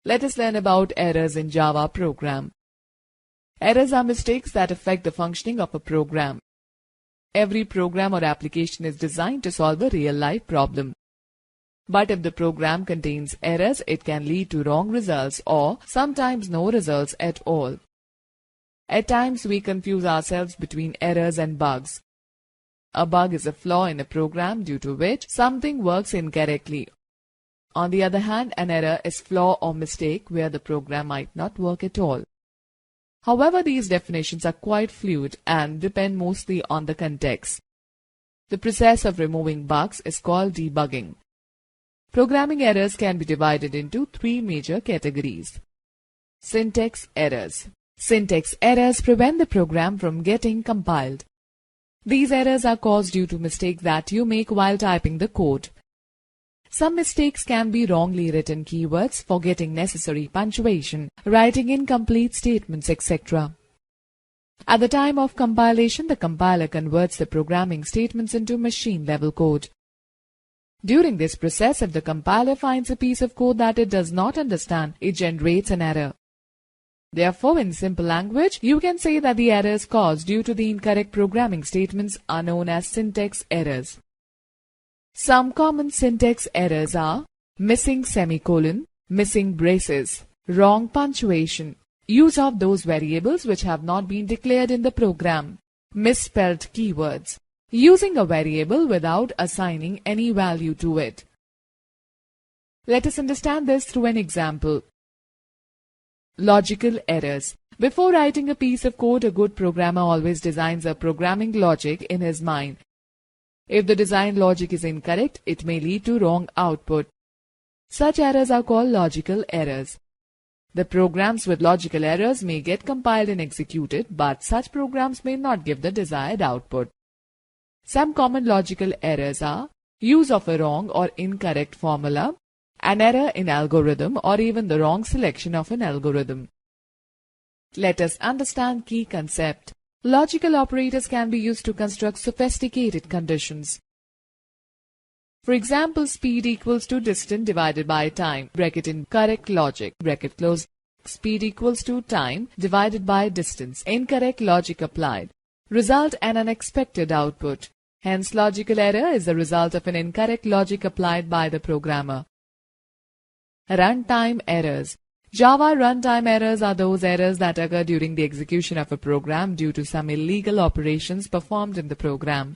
Let us learn about errors in Java program. Errors are mistakes that affect the functioning of a program. Every program or application is designed to solve a real-life problem. But if the program contains errors, it can lead to wrong results or sometimes no results at all. At times, we confuse ourselves between errors and bugs. A bug is a flaw in a program due to which something works incorrectly. On the other hand, an error is flaw or mistake where the program might not work at all. However, these definitions are quite fluid and depend mostly on the context. The process of removing bugs is called debugging. Programming errors can be divided into three major categories. Syntax errors. Syntax errors prevent the program from getting compiled. These errors are caused due to mistakes that you make while typing the code. Some mistakes can be wrongly written keywords, forgetting necessary punctuation, writing incomplete statements, etc. At the time of compilation, the compiler converts the programming statements into machine-level code. During this process, if the compiler finds a piece of code that it does not understand, it generates an error. Therefore, in simple language, you can say that the errors caused due to the incorrect programming statements are known as syntax errors. Some common syntax errors are missing semicolon, missing braces, wrong punctuation, use of those variables which have not been declared in the program, misspelled keywords, using a variable without assigning any value to it. Let us understand this through an example. Logical errors. Before writing a piece of code, a good programmer always designs a programming logic in his mind. If the design logic is incorrect, it may lead to wrong output. Such errors are called logical errors. The programs with logical errors may get compiled and executed, but such programs may not give the desired output. Some common logical errors are use of a wrong or incorrect formula, an error in algorithm, or even the wrong selection of an algorithm. Let us understand key concept. Logical operators can be used to construct sophisticated conditions. For example, speed equals to distance divided by time, bracket in correct logic, bracket close. Speed equals to time divided by distance, incorrect logic applied. Result an unexpected output. Hence, logical error is the result of an incorrect logic applied by the programmer. Runtime errors. Java runtime errors are those errors that occur during the execution of a program due to some illegal operations performed in the program.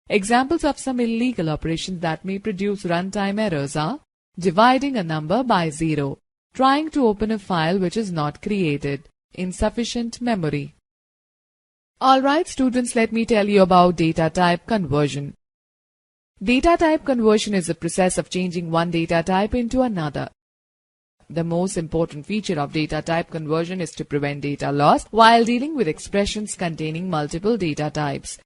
Examples of some illegal operations that may produce runtime errors are dividing a number by 0, trying to open a file which is not created, insufficient memory. Alright students, let me tell you about data type conversion. Data type conversion is the process of changing one data type into another. The most important feature of data type conversion is to prevent data loss while dealing with expressions containing multiple data types.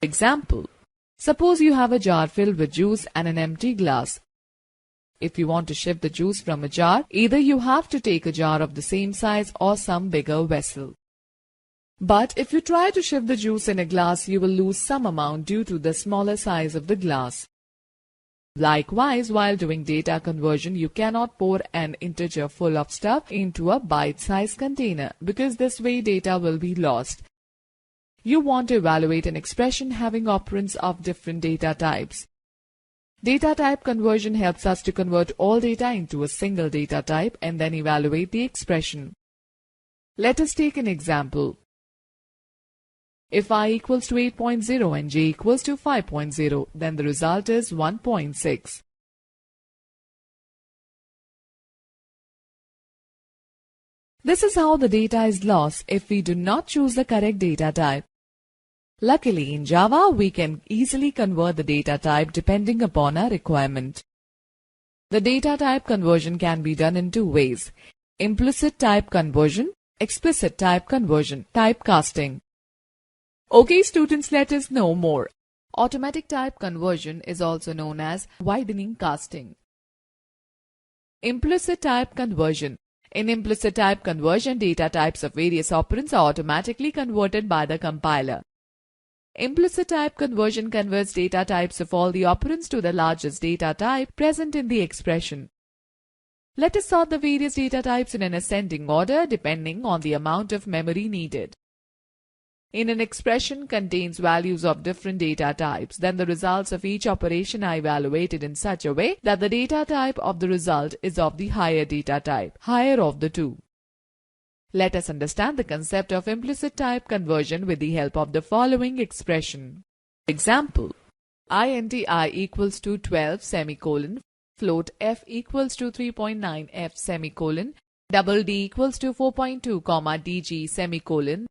Example: suppose you have a jar filled with juice and an empty glass. If you want to shift the juice from a jar, either you have to take a jar of the same size or some bigger vessel. But if you try to shift the juice in a glass, you will lose some amount due to the smaller size of the glass. Likewise, while doing data conversion, you cannot pour an integer full of stuff into a bite-sized container because this way data will be lost. You want to evaluate an expression having operands of different data types. Data type conversion helps us to convert all data into a single data type and then evaluate the expression. Let us take an example. If I equals to 8.0 and j equals to 5.0, then the result is 1.6. This is how the data is lost if we do not choose the correct data type. Luckily, in Java, we can easily convert the data type depending upon our requirement. The data type conversion can be done in two ways: implicit type conversion, explicit type conversion, typecasting. Okay students, let us know more. Automatic type conversion is also known as widening casting. Implicit type conversion. In implicit type conversion, data types of various operands are automatically converted by the compiler. Implicit type conversion converts data types of all the operands to the largest data type present in the expression. Let us sort the various data types in an ascending order depending on the amount of memory needed. In an expression contains values of different data types, then the results of each operation are evaluated in such a way that the data type of the result is of the higher data type, higher of the two. Let us understand the concept of implicit type conversion with the help of the following expression. Example: int I equals to 12 semicolon, float f equals to 3.9 f semicolon, double D equals to 4.2 comma DG semicolon,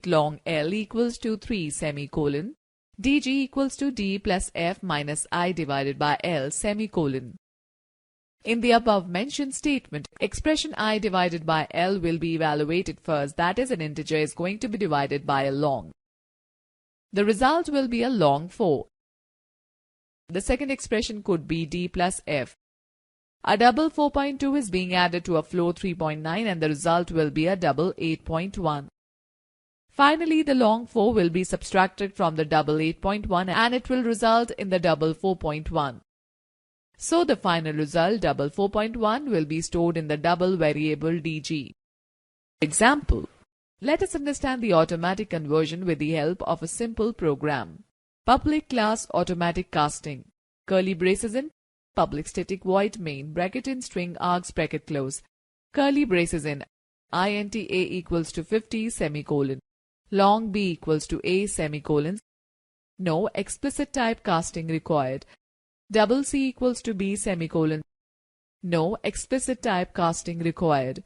long L equals to 3 semicolon, DG equals to D plus F minus I divided by L semicolon. In the above mentioned statement, expression I divided by L will be evaluated first, that is, an integer is going to be divided by a long. The result will be a long 4. The second expression could be D plus F. A double 4.2 is being added to a float 3.9 and the result will be a double 8.1. Finally, the long 4 will be subtracted from the double 8.1 and it will result in the double 4.1. So the final result double 4.1 will be stored in the double variable DG. Example. Let us understand the automatic conversion with the help of a simple program. Public class automatic casting. Curly braces in public static void main bracket in string args bracket close. Curly braces in int a equals to 50 semicolon. Long b equals to a semicolon. No explicit type casting required. Double c equals to b semicolon. No explicit type casting required.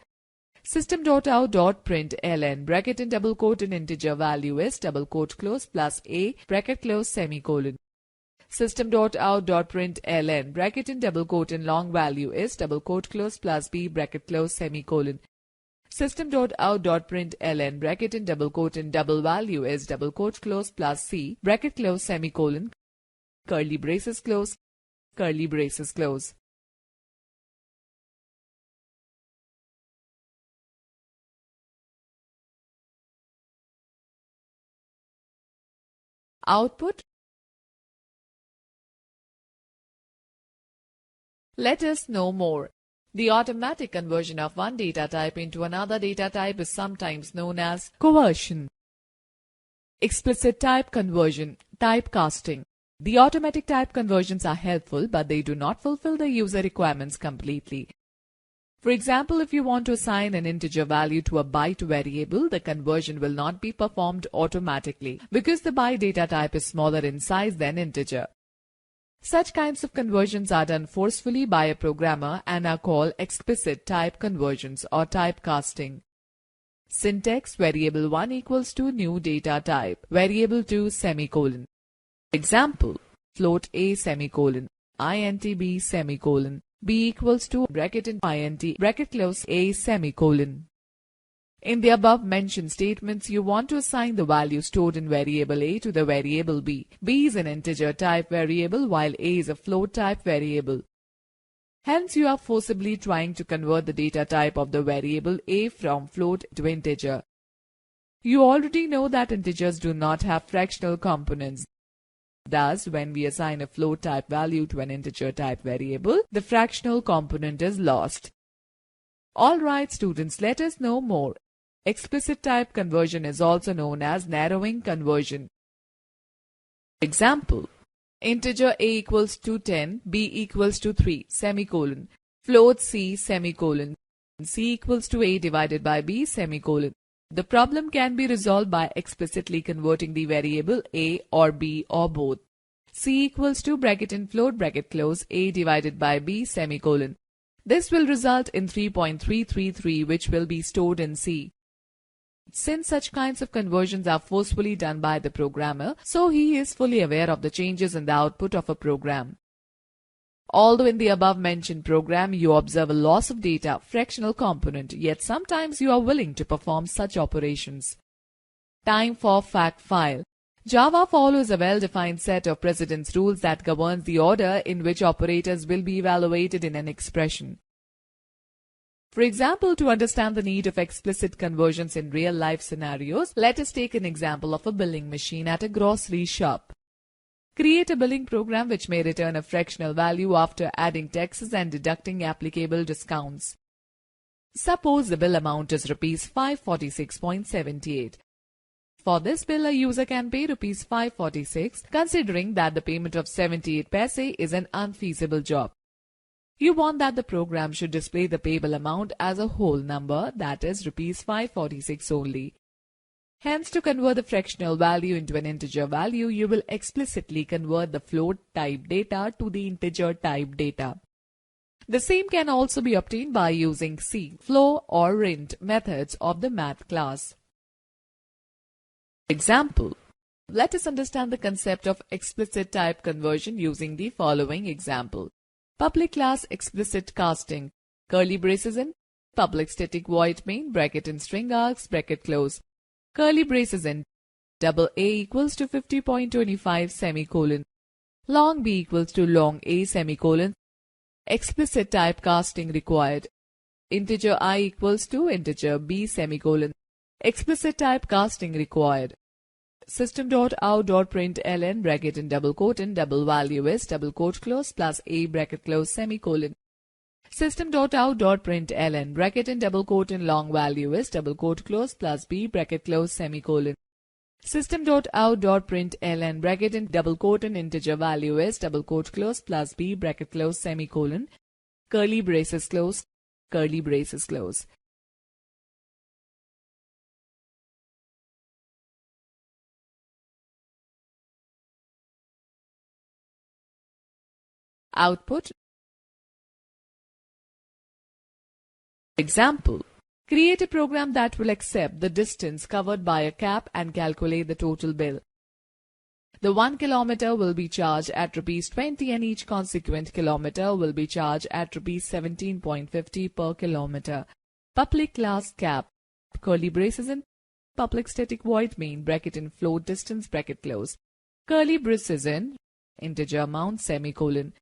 System.out.println bracket in double quote in integer value is double quote close plus a bracket close semicolon. System.out.println bracket in double quote in long value is double quote close plus b bracket close semicolon. System.out.println bracket in double quote in double value is double quote close plus c bracket close semicolon. Curly braces close. Curly braces close. Output. Let us know more. The automatic conversion of one data type into another data type is sometimes known as conversion. Explicit type conversion, typecasting. The automatic type conversions are helpful, but they do not fulfill the user requirements completely. For example, if you want to assign an integer value to a byte variable, the conversion will not be performed automatically because the byte data type is smaller in size than integer. Such kinds of conversions are done forcefully by a programmer and are called explicit type conversions or typecasting. Syntax: variable 1 equals to new data type, variable 2 semicolon. Example, float a semicolon, int b semicolon, b equals to bracket in int bracket close a semicolon. In the above mentioned statements, you want to assign the value stored in variable a to the variable b. B is an integer type variable while a is a float type variable. Hence, you are forcibly trying to convert the data type of the variable a from float to integer. You already know that integers do not have fractional components. Thus, when we assign a float type value to an integer type variable, the fractional component is lost. Alright students, let us know more. Explicit type conversion is also known as narrowing conversion. Example, integer a equals to 10, b equals to 3, semicolon, float c, semicolon, c equals to a divided by b, semicolon. The problem can be resolved by explicitly converting the variable a or b or both. C equals to bracket in float bracket close a divided by b semicolon. This will result in 3.333 which will be stored in C. Since such kinds of conversions are forcefully done by the programmer, so he is fully aware of the changes in the output of a program. Although in the above mentioned program you observe a loss of data, fractional component, yet sometimes you are willing to perform such operations. Time for fact file. Java follows a well-defined set of precedence rules that governs the order in which operators will be evaluated in an expression. For example, to understand the need of explicit conversions in real-life scenarios, let us take an example of a billing machine at a grocery shop. Create a billing program which may return a fractional value after adding taxes and deducting applicable discounts. Suppose the bill amount is Rs 546.78. For this bill, a user can pay Rs 546, considering that the payment of 78 paise is an unfeasible job. You want that the program should display the payable amount as a whole number, that is Rs 546 only. Hence, to convert the fractional value into an integer value, you will explicitly convert the float type data to the integer type data. The same can also be obtained by using see, flow or int methods of the math class. Example. Let us understand the concept of explicit type conversion using the following example. Public class explicit casting, curly braces in, public static void main bracket in string args bracket close, curly braces in, double A equals to 50.25 semicolon, long B equals to long A semicolon, explicit type casting required, integer I equals to integer B semicolon, explicit type casting required. System.out.println bracket in double quote and double value is double quote close plus A bracket close semicolon. System.out.println bracket in double quote and long value is double quote close plus B bracket close semicolon. System.out.println bracket in double quote and integer value is double quote close plus B bracket close semicolon. Curly braces close, curly braces close. Output. Example. Create a program that will accept the distance covered by a cab and calculate the total bill. The 1 kilometer will be charged at ₹20 and each consequent kilometer will be charged at ₹17.50 per kilometer. Public class cab, curly braces in, public static void main bracket in float distance bracket close, curly braces in, integer amount semicolon.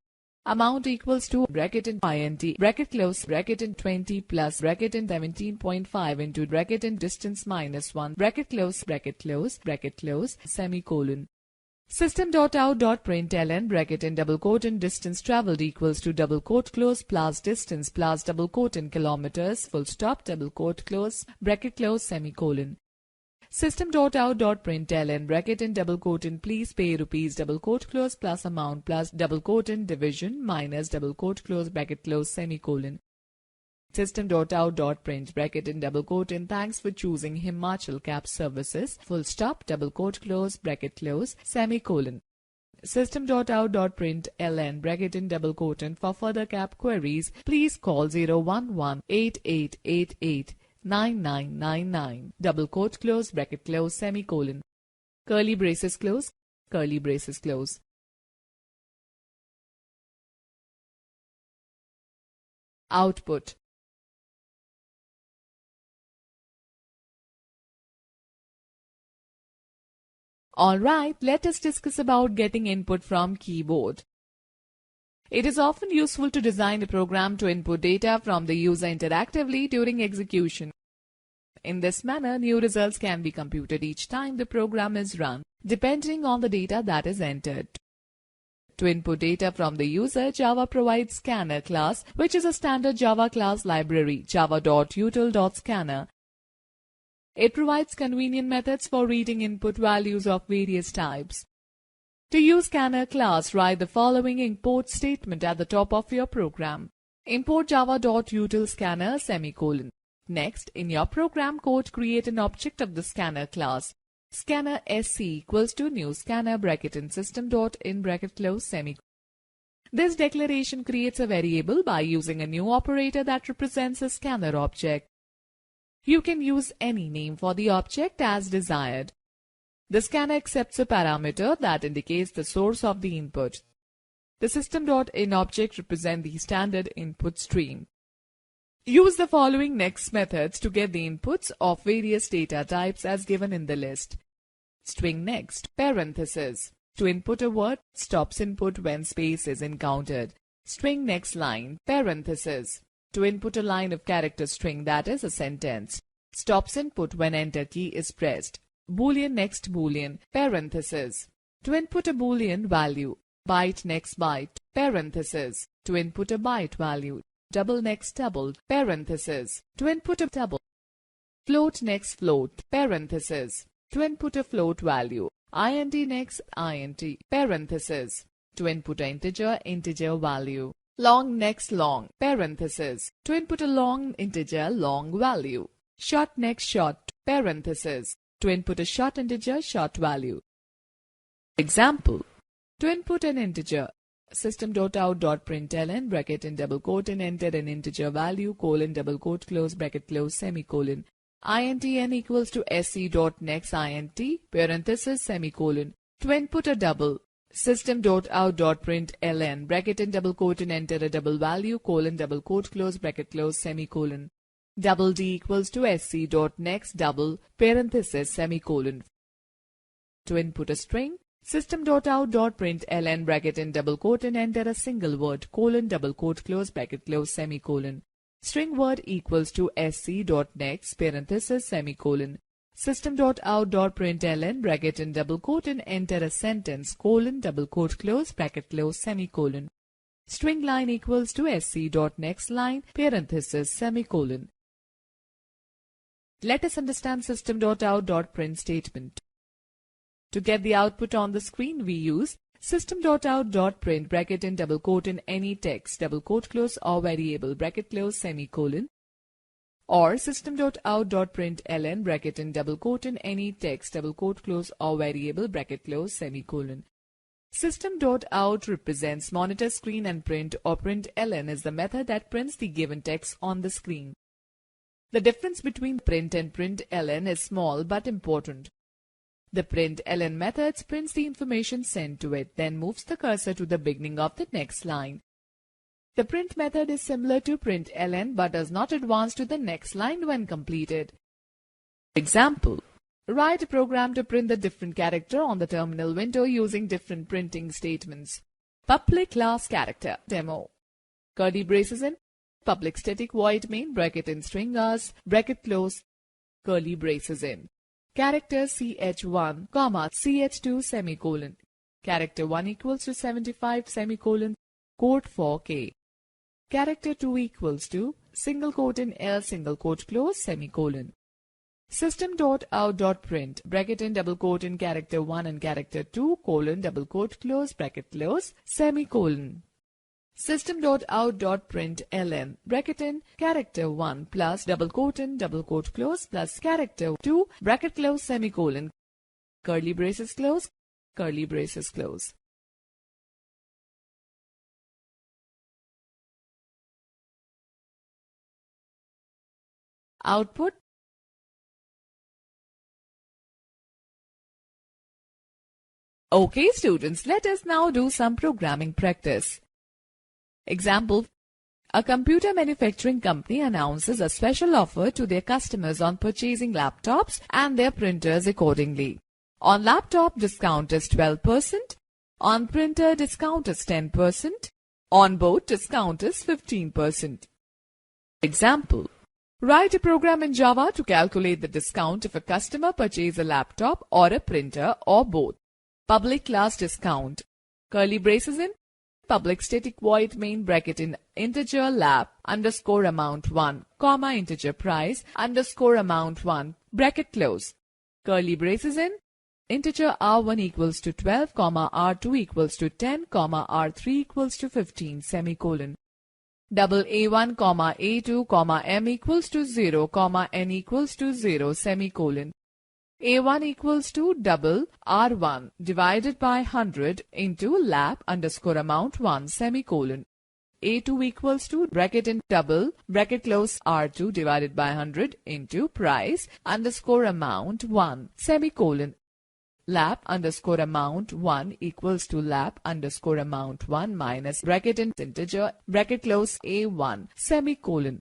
Amount equals to bracket in int bracket close bracket in 20 plus bracket in 17.5 into bracket in distance minus 1 bracket close semicolon. System.out.println bracket in double quote and distance traveled equals to double quote close plus distance plus double quote in kilometers full stop double quote close bracket close semicolon. System.out.println bracket in double quote in please pay rupees double quote close plus amount plus double quote in division minus double quote close bracket close semicolon. System.out.print bracket in double quote in thanks for choosing Himachal Cab Services full stop double quote close bracket close semicolon. System.out.println bracket in double quote in for further cab queries please call 011-8888 9999 double quote close bracket close semicolon. Curly braces close, curly braces close. Output. Alright, let us discuss about getting input from keyboard. It is often useful to design a program to input data from the user interactively during execution. In this manner, new results can be computed each time the program is run, depending on the data that is entered. To input data from the user, Java provides Scanner class, which is a standard Java class library, java.util.scanner. It provides convenient methods for reading input values of various types. To use Scanner class, write the following import statement at the top of your program. Import java.util_scanner semicolon. Next, in your program code, create an object of the Scanner class. Scanner sc equals to new scanner bracket in system.in bracket close semicolon. This declaration creates a variable by using a new operator that represents a scanner object. You can use any name for the object as desired. The scanner accepts a parameter that indicates the source of the input. The system.in object represents the standard input stream. Use the following next methods to get the inputs of various data types as given in the list. String next, parenthesis. To input a word, stops input when space is encountered. String next line, parenthesis. To input a line of character string that is a sentence. Stops input when enter key is pressed. Boolean next boolean, parenthesis. To input a boolean value, byte next byte, parenthesis. To input a byte value, double next double, parenthesis. To input a double. Float next float, parenthesis. To input a float value, int next int, parenthesis. To input a integer value. Long next long, parenthesis. To input a long integer long value. Short next short, parenthesis. To input a short integer short value. Example. To input an integer, System.out.println bracket in double quote and enter an integer value colon double quote close bracket close semicolon. INTN equals to sc.next int parenthesis semicolon. To input a double. System.out.println bracket in double quote and enter a double value colon double quote close bracket close semicolon. Double D equals to sc.next double parenthesis semicolon. To input a string. System.out.println bracket in double quote and enter a single word colon double quote close bracket close semicolon. String word equals to sc.next parenthesis semicolon. System.out.println bracket in double quote and enter a sentence colon double quote close bracket close semicolon. String line equals to sc.next line parenthesis semicolon. Let us understand system.out.print statement. To get the output on the screen, we use system.out.print bracket in double quote in any text double quote close or variable bracket close semicolon, or system.out.println bracket in double quote in any text double quote close or variable bracket close semicolon. System.out represents monitor screen and print or println is the method that prints the given text on the screen. The difference between print and println is small but important. The println method prints the information sent to it, then moves the cursor to the beginning of the next line. The print method is similar to println but does not advance to the next line when completed. Example: write a program to print the different character on the terminal window using different printing statements. Public class character demo. Curly braces in public static void main bracket in string as bracket close curly braces in. Character ch1, ch2 semicolon. Character 1 equals to 75 semicolon. Quote for k. Character 2 equals to single quote in L single quote close semicolon. System.out.print bracket in double quote in character 1 and character 2 colon double quote close bracket close semicolon. System.out.println bracket in character 1 plus double quote in double quote close plus character 2 bracket close semicolon. Curly braces close, curly braces close. Output. Okay students, let us now do some programming practice. Example: a computer manufacturing company announces a special offer to their customers on purchasing laptops and their printers accordingly. On laptop, discount is 12%. On printer, discount is 10%. On both, discount is 15%. Example: write a program in Java to calculate the discount if a customer purchases a laptop or a printer or both. Public class discount. Curly braces in public static void main bracket in integer lap underscore amount 1 comma integer price underscore amount 1 bracket close. Curly braces in integer r1 equals to 12 comma r2 equals to 10 comma r3 equals to 15 semicolon. Double a1 comma a2 comma m equals to 0 comma n equals to 0 semicolon. A1 equals to double R1 divided by 100 into lap underscore amount 1 semicolon. A2 equals to bracket in double bracket close R2 divided by 100 into price underscore amount 1 semicolon. Lap underscore amount 1 equals to lap underscore amount 1 minus bracket in integer bracket close A1 semicolon.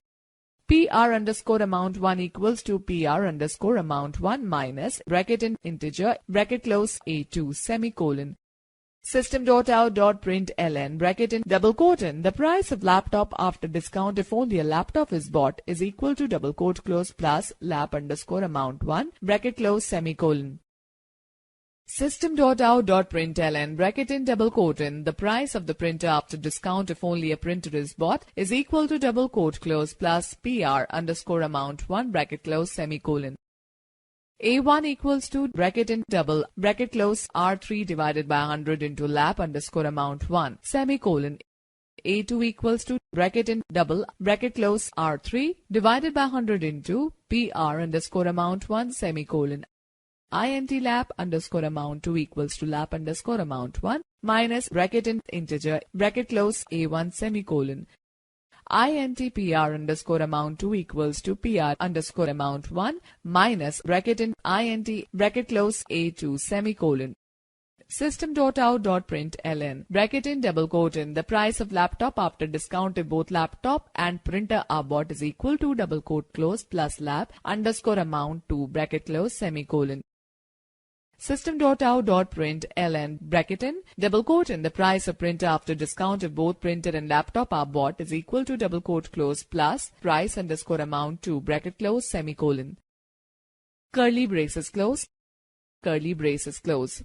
PR underscore amount 1 equals to PR underscore amount 1 minus bracket in integer bracket close A2 semicolon. System.out.println bracket in double quote in the price of laptop after discount if only a laptop is bought is equal to double quote close plus lap underscore amount 1 bracket close semicolon. System.out.println bracket in double quote in the price of the printer after discount if only a printer is bought is equal to double quote close plus PR underscore amount 1 bracket close semicolon. A1 equals to bracket in double bracket close R3 divided by 100 into lap underscore amount 1 semicolon. A2 equals to bracket in double bracket close R3 divided by 100 into PR underscore amount 1 semicolon. INT lap underscore amount 2 equals to lap underscore amount 1 minus bracket in integer bracket close a1 semicolon. int pr underscore amount 2 equals to pr underscore amount 1 minus bracket in int bracket close a2 semicolon. System.out.println bracket in double quote in the price of laptop after discount if both laptop and printer are bought is equal to double quote close plus lap underscore amount 2 bracket close semicolon. System.out.println bracket in double quote in the price of printer after discount if both printer and laptop are bought is equal to double quote close plus price underscore amount 2 bracket close semicolon. Curly braces close. Curly braces close.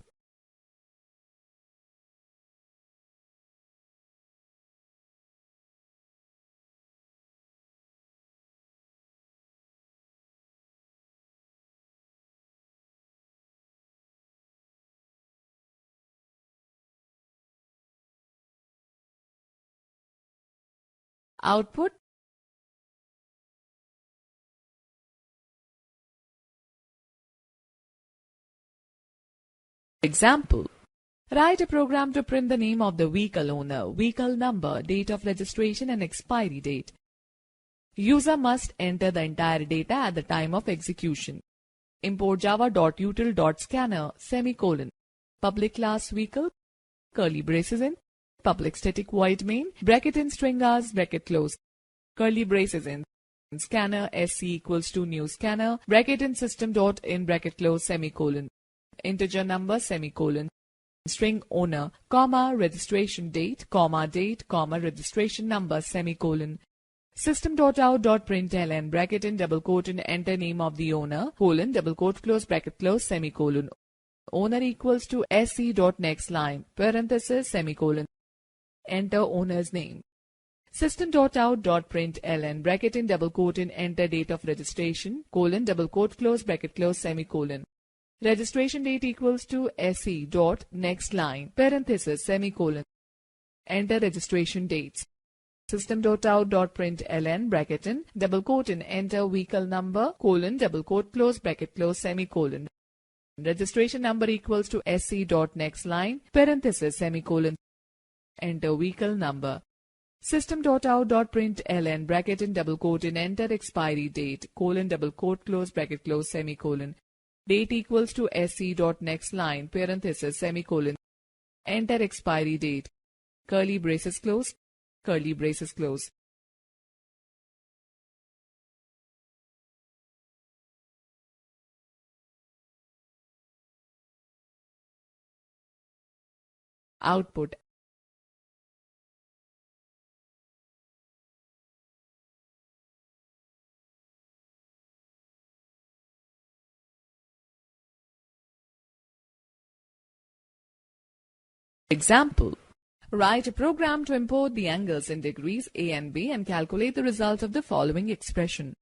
Output. Example. Write a program to print the name of the vehicle owner, vehicle number, date of registration and expiry date. User must enter the entire data at the time of execution. Import java.util.scanner semicolon. Public class vehicle, curly braces in, public static void main, bracket in string as bracket close, curly braces in, scanner sc equals to new scanner, bracket in system dot in bracket close semicolon, integer number semicolon, string owner, comma, registration date, comma, registration number semicolon. System.out.println bracket in double quote and enter name of the owner, colon, double quote close bracket close semicolon. Owner equals to sc dot next line, parenthesis semicolon. Enter owner's name. System.out.println bracket in double quote and enter date of registration, colon, double quote close bracket close semicolon. Registration date equals to sc dot next line, parenthesis semicolon. Enter registration dates. System.out.println bracket in double quote and enter vehicle number, colon, double quote close bracket close semicolon. Registration number equals to sc dot next line, parenthesis semicolon. Enter vehicle number. System.out.println bracket in double quote and enter expiry date, colon, double quote close bracket close semicolon. Date equals to sc dot next line, parenthesis semicolon. Enter expiry date. Curly braces close. Curly braces close. Output. Example. Write a program to import the angles in degrees A and B and calculate the result of the following expression,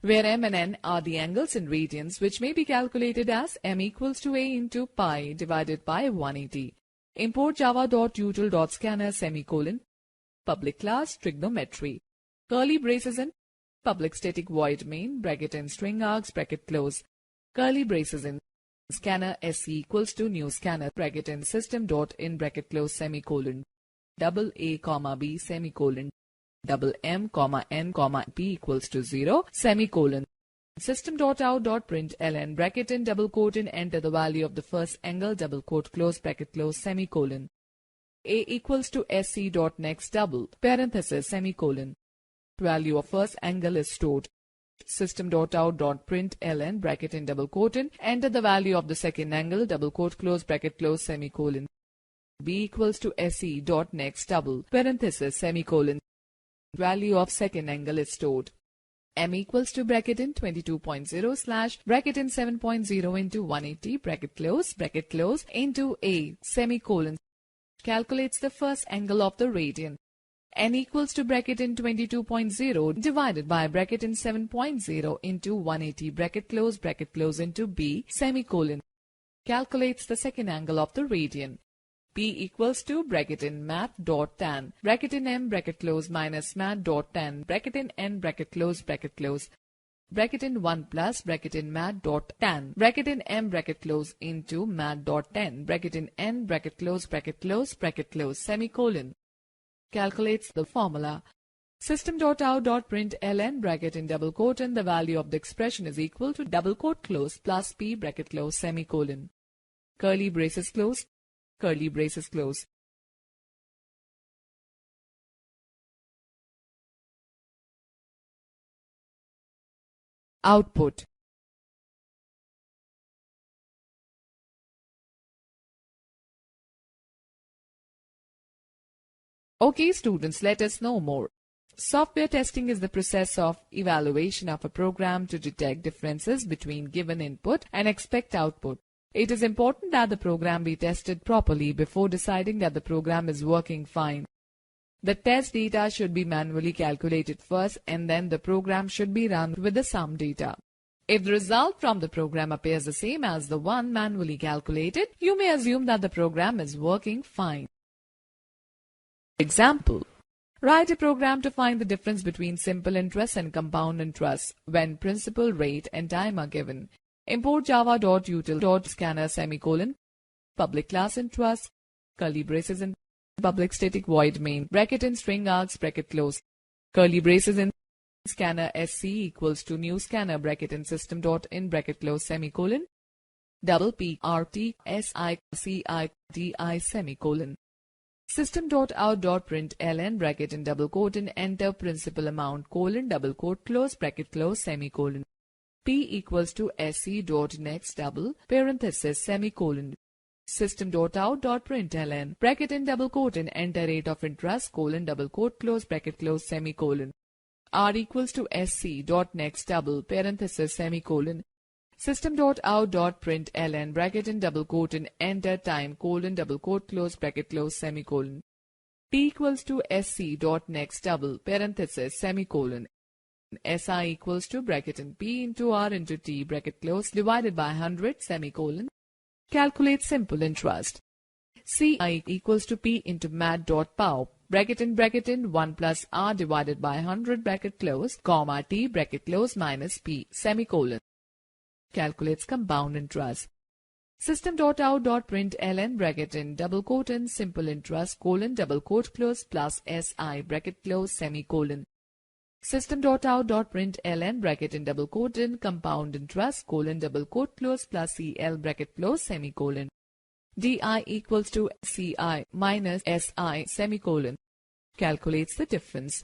where m and n are the angles in radians, which may be calculated as m equals to a into pi divided by 180. Import java.util.scanner semicolon. Public class trigonometry. Curly braces in, public static void main, bracket and string args bracket close, curly braces in, scanner sc equals to new scanner, bracket and system dot in bracket close semicolon, double a comma b semicolon, double m comma n comma p equals to 0 semicolon. System.out.println bracket in double quote and enter the value of the first angle, double quote close bracket close semicolon. A equals to sc dot next double parenthesis semicolon. Value of first angle is stored. System.out.println bracket in double quote and enter the value of the second angle, double quote close bracket close semicolon. B equals to sc dot next double parenthesis semicolon. Value of second angle is stored. M equals to bracket in 22.0 slash bracket in 7.0 into 180 bracket close into a semicolon. Calculates the first angle of the radian. N equals to bracket in 22.0 divided by bracket in 7.0 into 180 bracket close into b semicolon. Calculates the second angle of the radian. P equals to bracket in math dot tan bracket in m bracket close minus math dot tan bracket in n bracket close bracket in 1 plus bracket in mat dot tan bracket in m bracket close into mat dot 10 bracket in n bracket close semicolon. Calculates the formula. System.out.println bracket in double quote and the value of the expression is equal to double quote close plus p bracket close semicolon. Curly braces close. Curly braces close. Output. Okay students, let us know more. Software testing is the process of evaluation of a program to detect differences between given input and expect output. It is important that the program be tested properly before deciding that the program is working fine. The test data should be manually calculated first and then the program should be run with the sum data. If the result from the program appears the same as the one manually calculated, you may assume that the program is working fine. Example. Write a program to find the difference between simple interest and compound interest when principal rate and time are given. Import java.util.scanner semicolon, public class interest, curly braces in, public static void main, bracket in string args bracket close, curly braces in, scanner sc equals to new scanner bracket in system.in bracket close semicolon, double p rt si ci di semicolon. System.out.println bracket in double quote and enter principal amount colon double quote close bracket close semicolon. P equals to sc dot next double parenthesis semicolon. System.out.println bracket in double quote and enter rate of interest colon double quote close bracket close semicolon. R equals to sc dot next double parenthesis semicolon. System.out.println bracket in double quote and enter time colon double quote close bracket close semicolon. T equals to sc dot next double parenthesis semicolon. Si equals to bracket in p into r into t bracket close divided by 100 semicolon. Calculate simple interest. Ci equals to p into mat dot pow bracket in 1 plus r divided by 100 bracket close comma t bracket close minus p semicolon. Calculates compound interest. System.out.println bracket in double quote and simple interest colon double quote close plus si bracket close semicolon. System.out.println bracket in double quote and compound interest colon double quote close plus cl bracket close semicolon. Di equals to ci minus si semicolon. Calculates the difference.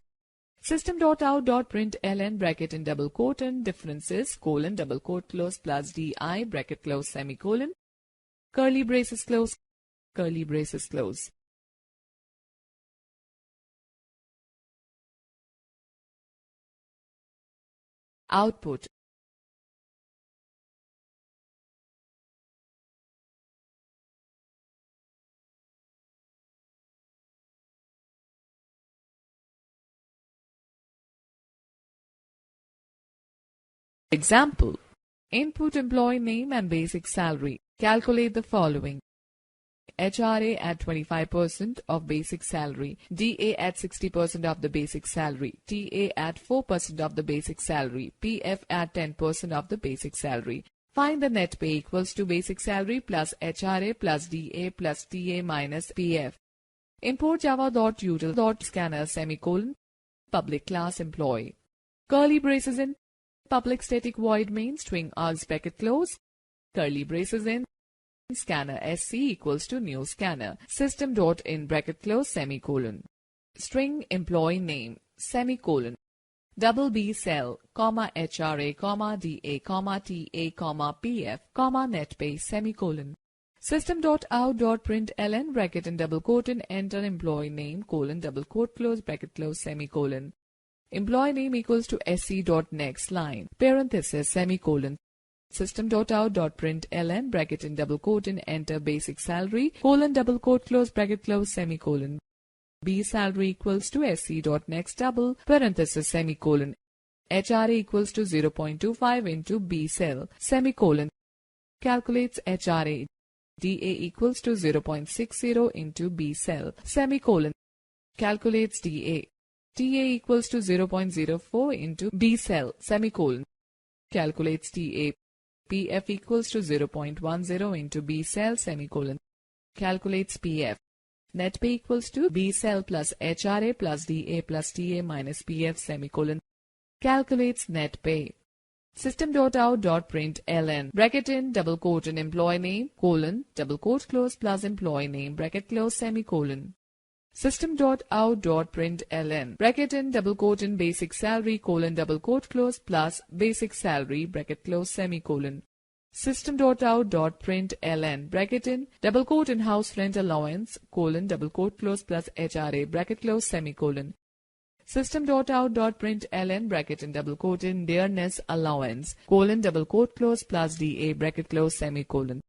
System.out.println bracket in double quote and differences colon double quote close plus di bracket close semicolon. Curly braces close. Curly braces close. Output. Example. Input employee name and basic salary. Calculate the following. HRA at 25% of basic salary, DA at 60% of the basic salary, TA at 4% of the basic salary, PF at 10% of the basic salary. Find the net pay equals to basic salary plus HRA plus DA plus TA minus PF. Import java.util.scanner semicolon, public class employee. Curly braces in, public static void main string args bracket close, curly braces in, scanner sc equals to new scanner, system.in bracket close semicolon. String employee name, semicolon. Double B cell, comma HRA, comma DA, comma TA, comma PF, comma net pay, semicolon. System.out.println bracket in double quote and enter employee name, colon double quote close bracket close semicolon. Employee name equals to sc.next line, parenthesis, semicolon. System.out.println bracket in double quote and enter basic salary, colon double quote close bracket close semicolon. B salary equals to sc.next double, parenthesis, semicolon. HRA equals to 0.25 into B cell, semicolon. Calculates HRA. DA equals to 0.60 into B cell, semicolon. Calculates DA. TA equals to 0.04 into B cell, semicolon. calculates TA. PF equals to 0.10 into B cell semicolon. Calculates PF. Net pay equals to B cell plus HRA plus DA plus TA minus PF semicolon. Calculates net pay. System.out.println bracket in double quote in employee name colon double quote close plus employee name bracket close semicolon. System.out.println bracket in double quote in basic salary colon double quote close plus basic salary bracket close semicolon. System.out.println bracket in double quote in house rent allowance colon double quote close plus HRA bracket close semicolon. System.out.println bracket in double quote in dearness allowance colon double quote close plus DA bracket close semicolon.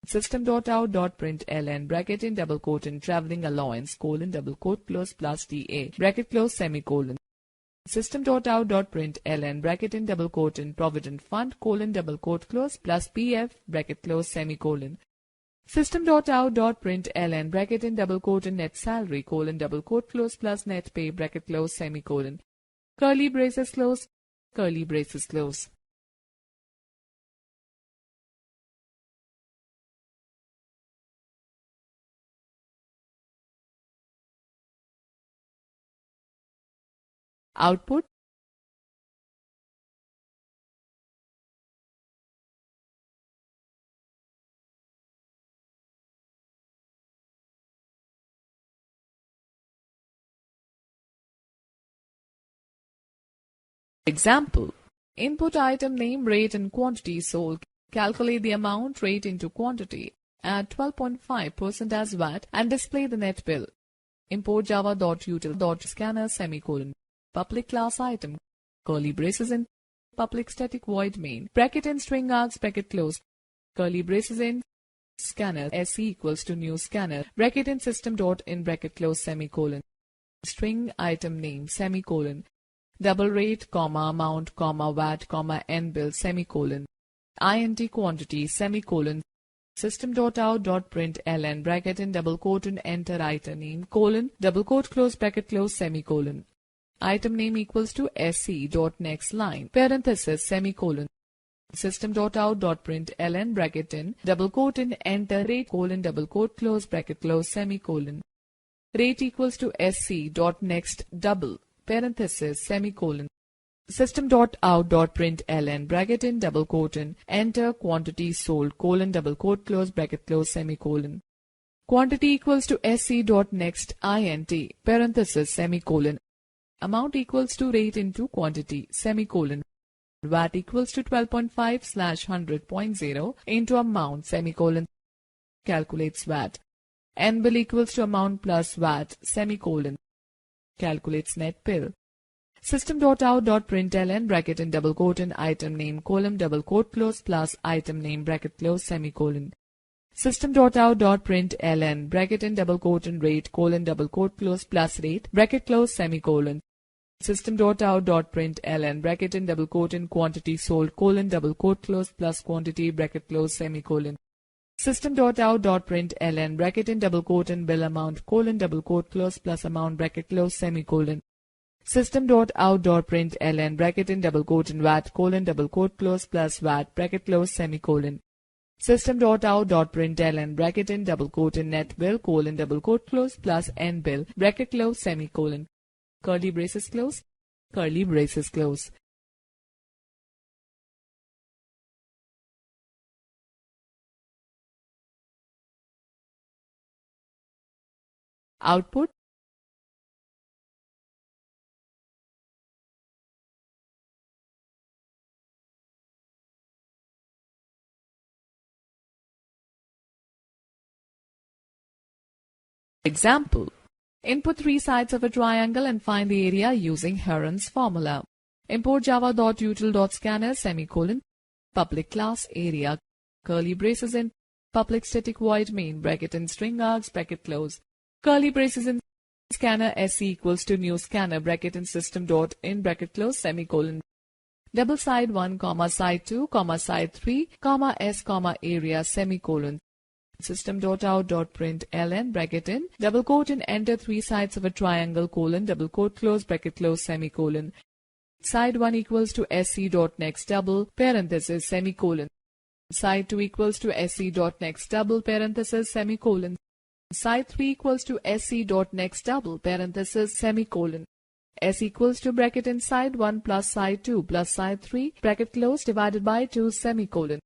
System.out.println bracket in double quote in traveling allowance colon double quote close plus DA bracket close semicolon. System.out.println bracket in double quote in provident fund colon double quote close plus PF bracket close semicolon. System.out.println bracket in double quote in net salary colon double quote close plus net pay bracket close semicolon. Curly braces close. Curly braces close. Output. Example. Input item name, rate and quantity sold. Calculate the amount, rate into quantity. Add 12.5% as VAT and display the net bill. Import java.util.scanner semicolon. Public class item. Curly braces in. Public static void main. Bracket in string args bracket close. Curly braces in. Scanner SE equals to new scanner. Bracket in system dot in bracket close semicolon. String item name semicolon. Double rate, comma, amount, comma, VAT, comma, end bill, semicolon. INT quantity, semicolon. System.out.println bracket in double quote and enter item name, colon, double quote close bracket close, semicolon. Item name equals to SC dot next line, parenthesis, semicolon. System.out.println bracket in double quote and enter rate, colon, double quote close bracket close, semicolon. Rate equals to SC dot next double parenthesis semicolon. System.out.println bracket in double quote in enter quantity sold colon double quote close bracket close semicolon. Quantity equals to SC dot next INT parenthesis semicolon. Amount equals to rate into quantity semicolon. VAT equals to 12.5/100.0 into amount semicolon. Calculates VAT. End bill equals to amount plus VAT semicolon. Calculates net bill. System.out.println bracket in double quote in item name column double quote close plus item name bracket close semicolon. System.out.println bracket in double quote in rate colon double quote close plus rate bracket close semicolon. System.out.println bracket in double quote in quantity sold colon double quote close plus quantity bracket close semicolon. System.out.println bracket in double quote in bill amount colon double quote close plus amount bracket close semicolon. System.out.println bracket in double quote in VAT colon double quote close plus VAT bracket close semicolon. System.out.println bracket in double quote in net bill colon double quote close plus end bill bracket close semicolon. Curly braces close. Curly braces close. Output. Example. Input three sides of a triangle and find the area using Heron's formula. Import java.util.scanner semicolon. Public class area. Curly braces in. Public static void main bracket in string args bracket close. Curly braces in. Scanner SC equals to new scanner bracket in system dot in bracket close semicolon. Double side 1 comma side 2 comma side 3 comma S comma area semicolon. System.out.println bracket in double quote and enter three sides of a triangle colon double quote close bracket close semicolon. Side1 equals to sc dot next double parenthesis semicolon. Side2 equals to sc dot next double parenthesis semicolon. Side3 equals to sc dot next double parenthesis semicolon. S equals to bracket in side1 plus side2 plus side3 bracket close divided by 2 semicolon.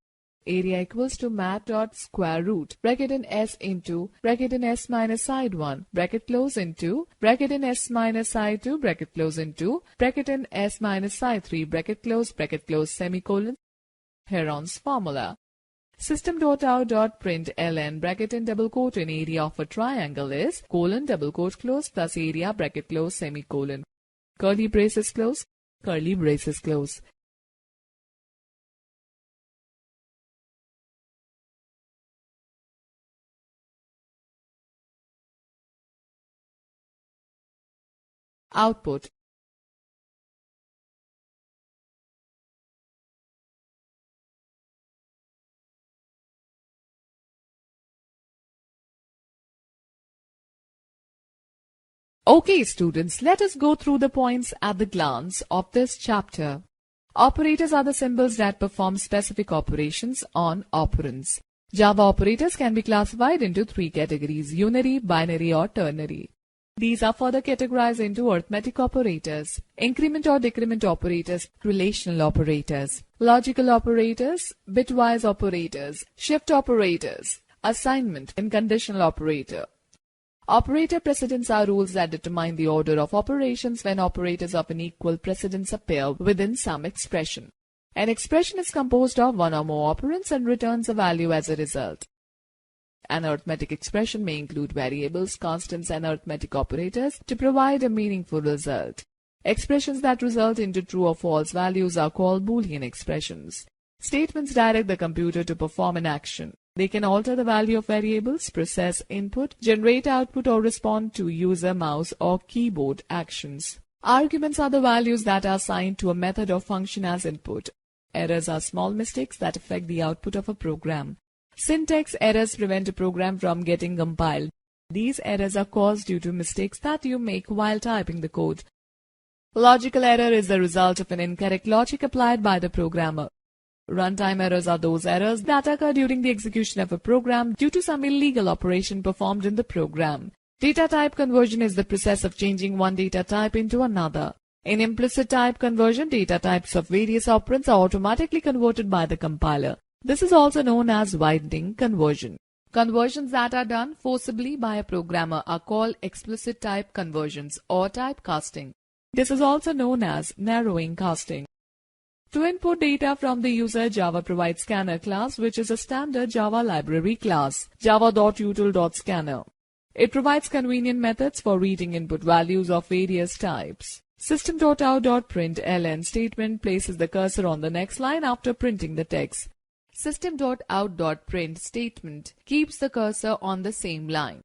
Area equals to mat dot square root bracket in s into bracket in s minus side1 bracket close into bracket in s minus side2 bracket close into bracket in s minus side3 bracket close semicolon. Heron's formula. System.out.println bracket in double quote in area of a triangle is colon double quote close plus area bracket close semicolon. Curly braces close, curly braces close. Output. Okay students, let us go through the points at the glance of this chapter. Operators are the symbols that perform specific operations on operands. Java operators can be classified into 3 categories: unary, binary or ternary. These are further categorized into arithmetic operators, increment or decrement operators, relational operators, logical operators, bitwise operators, shift operators, assignment, and conditional operator. Operator precedence are rules that determine the order of operations when operators of an equal precedence appear within some expression. An expression is composed of one or more operands and returns a value as a result. An arithmetic expression may include variables, constants, and arithmetic operators to provide a meaningful result. Expressions that result into true or false values are called Boolean expressions. Statements direct the computer to perform an action. They can alter the value of variables, process input, generate output, or respond to user mouse or keyboard actions. Arguments are the values that are assigned to a method or function as input. Errors are small mistakes that affect the output of a program. Syntax errors prevent a program from getting compiled. These errors are caused due to mistakes that you make while typing the code. Logical error is the result of an incorrect logic applied by the programmer. Runtime errors are those errors that occur during the execution of a program due to some illegal operation performed in the program. Data type conversion is the process of changing one data type into another. In implicit type conversion, data types of various operands are automatically converted by the compiler. This is also known as winding conversion. Conversions that are done forcibly by a programmer are called explicit type conversions or typecasting. This is also known as narrowing casting. To input data from the user, Java provides scanner class, which is a standard Java library class, java.util.scanner. It provides convenient methods for reading input values of various types. System.out.println statement places the cursor on the next line after printing the text. System.out.print statement keeps the cursor on the same line.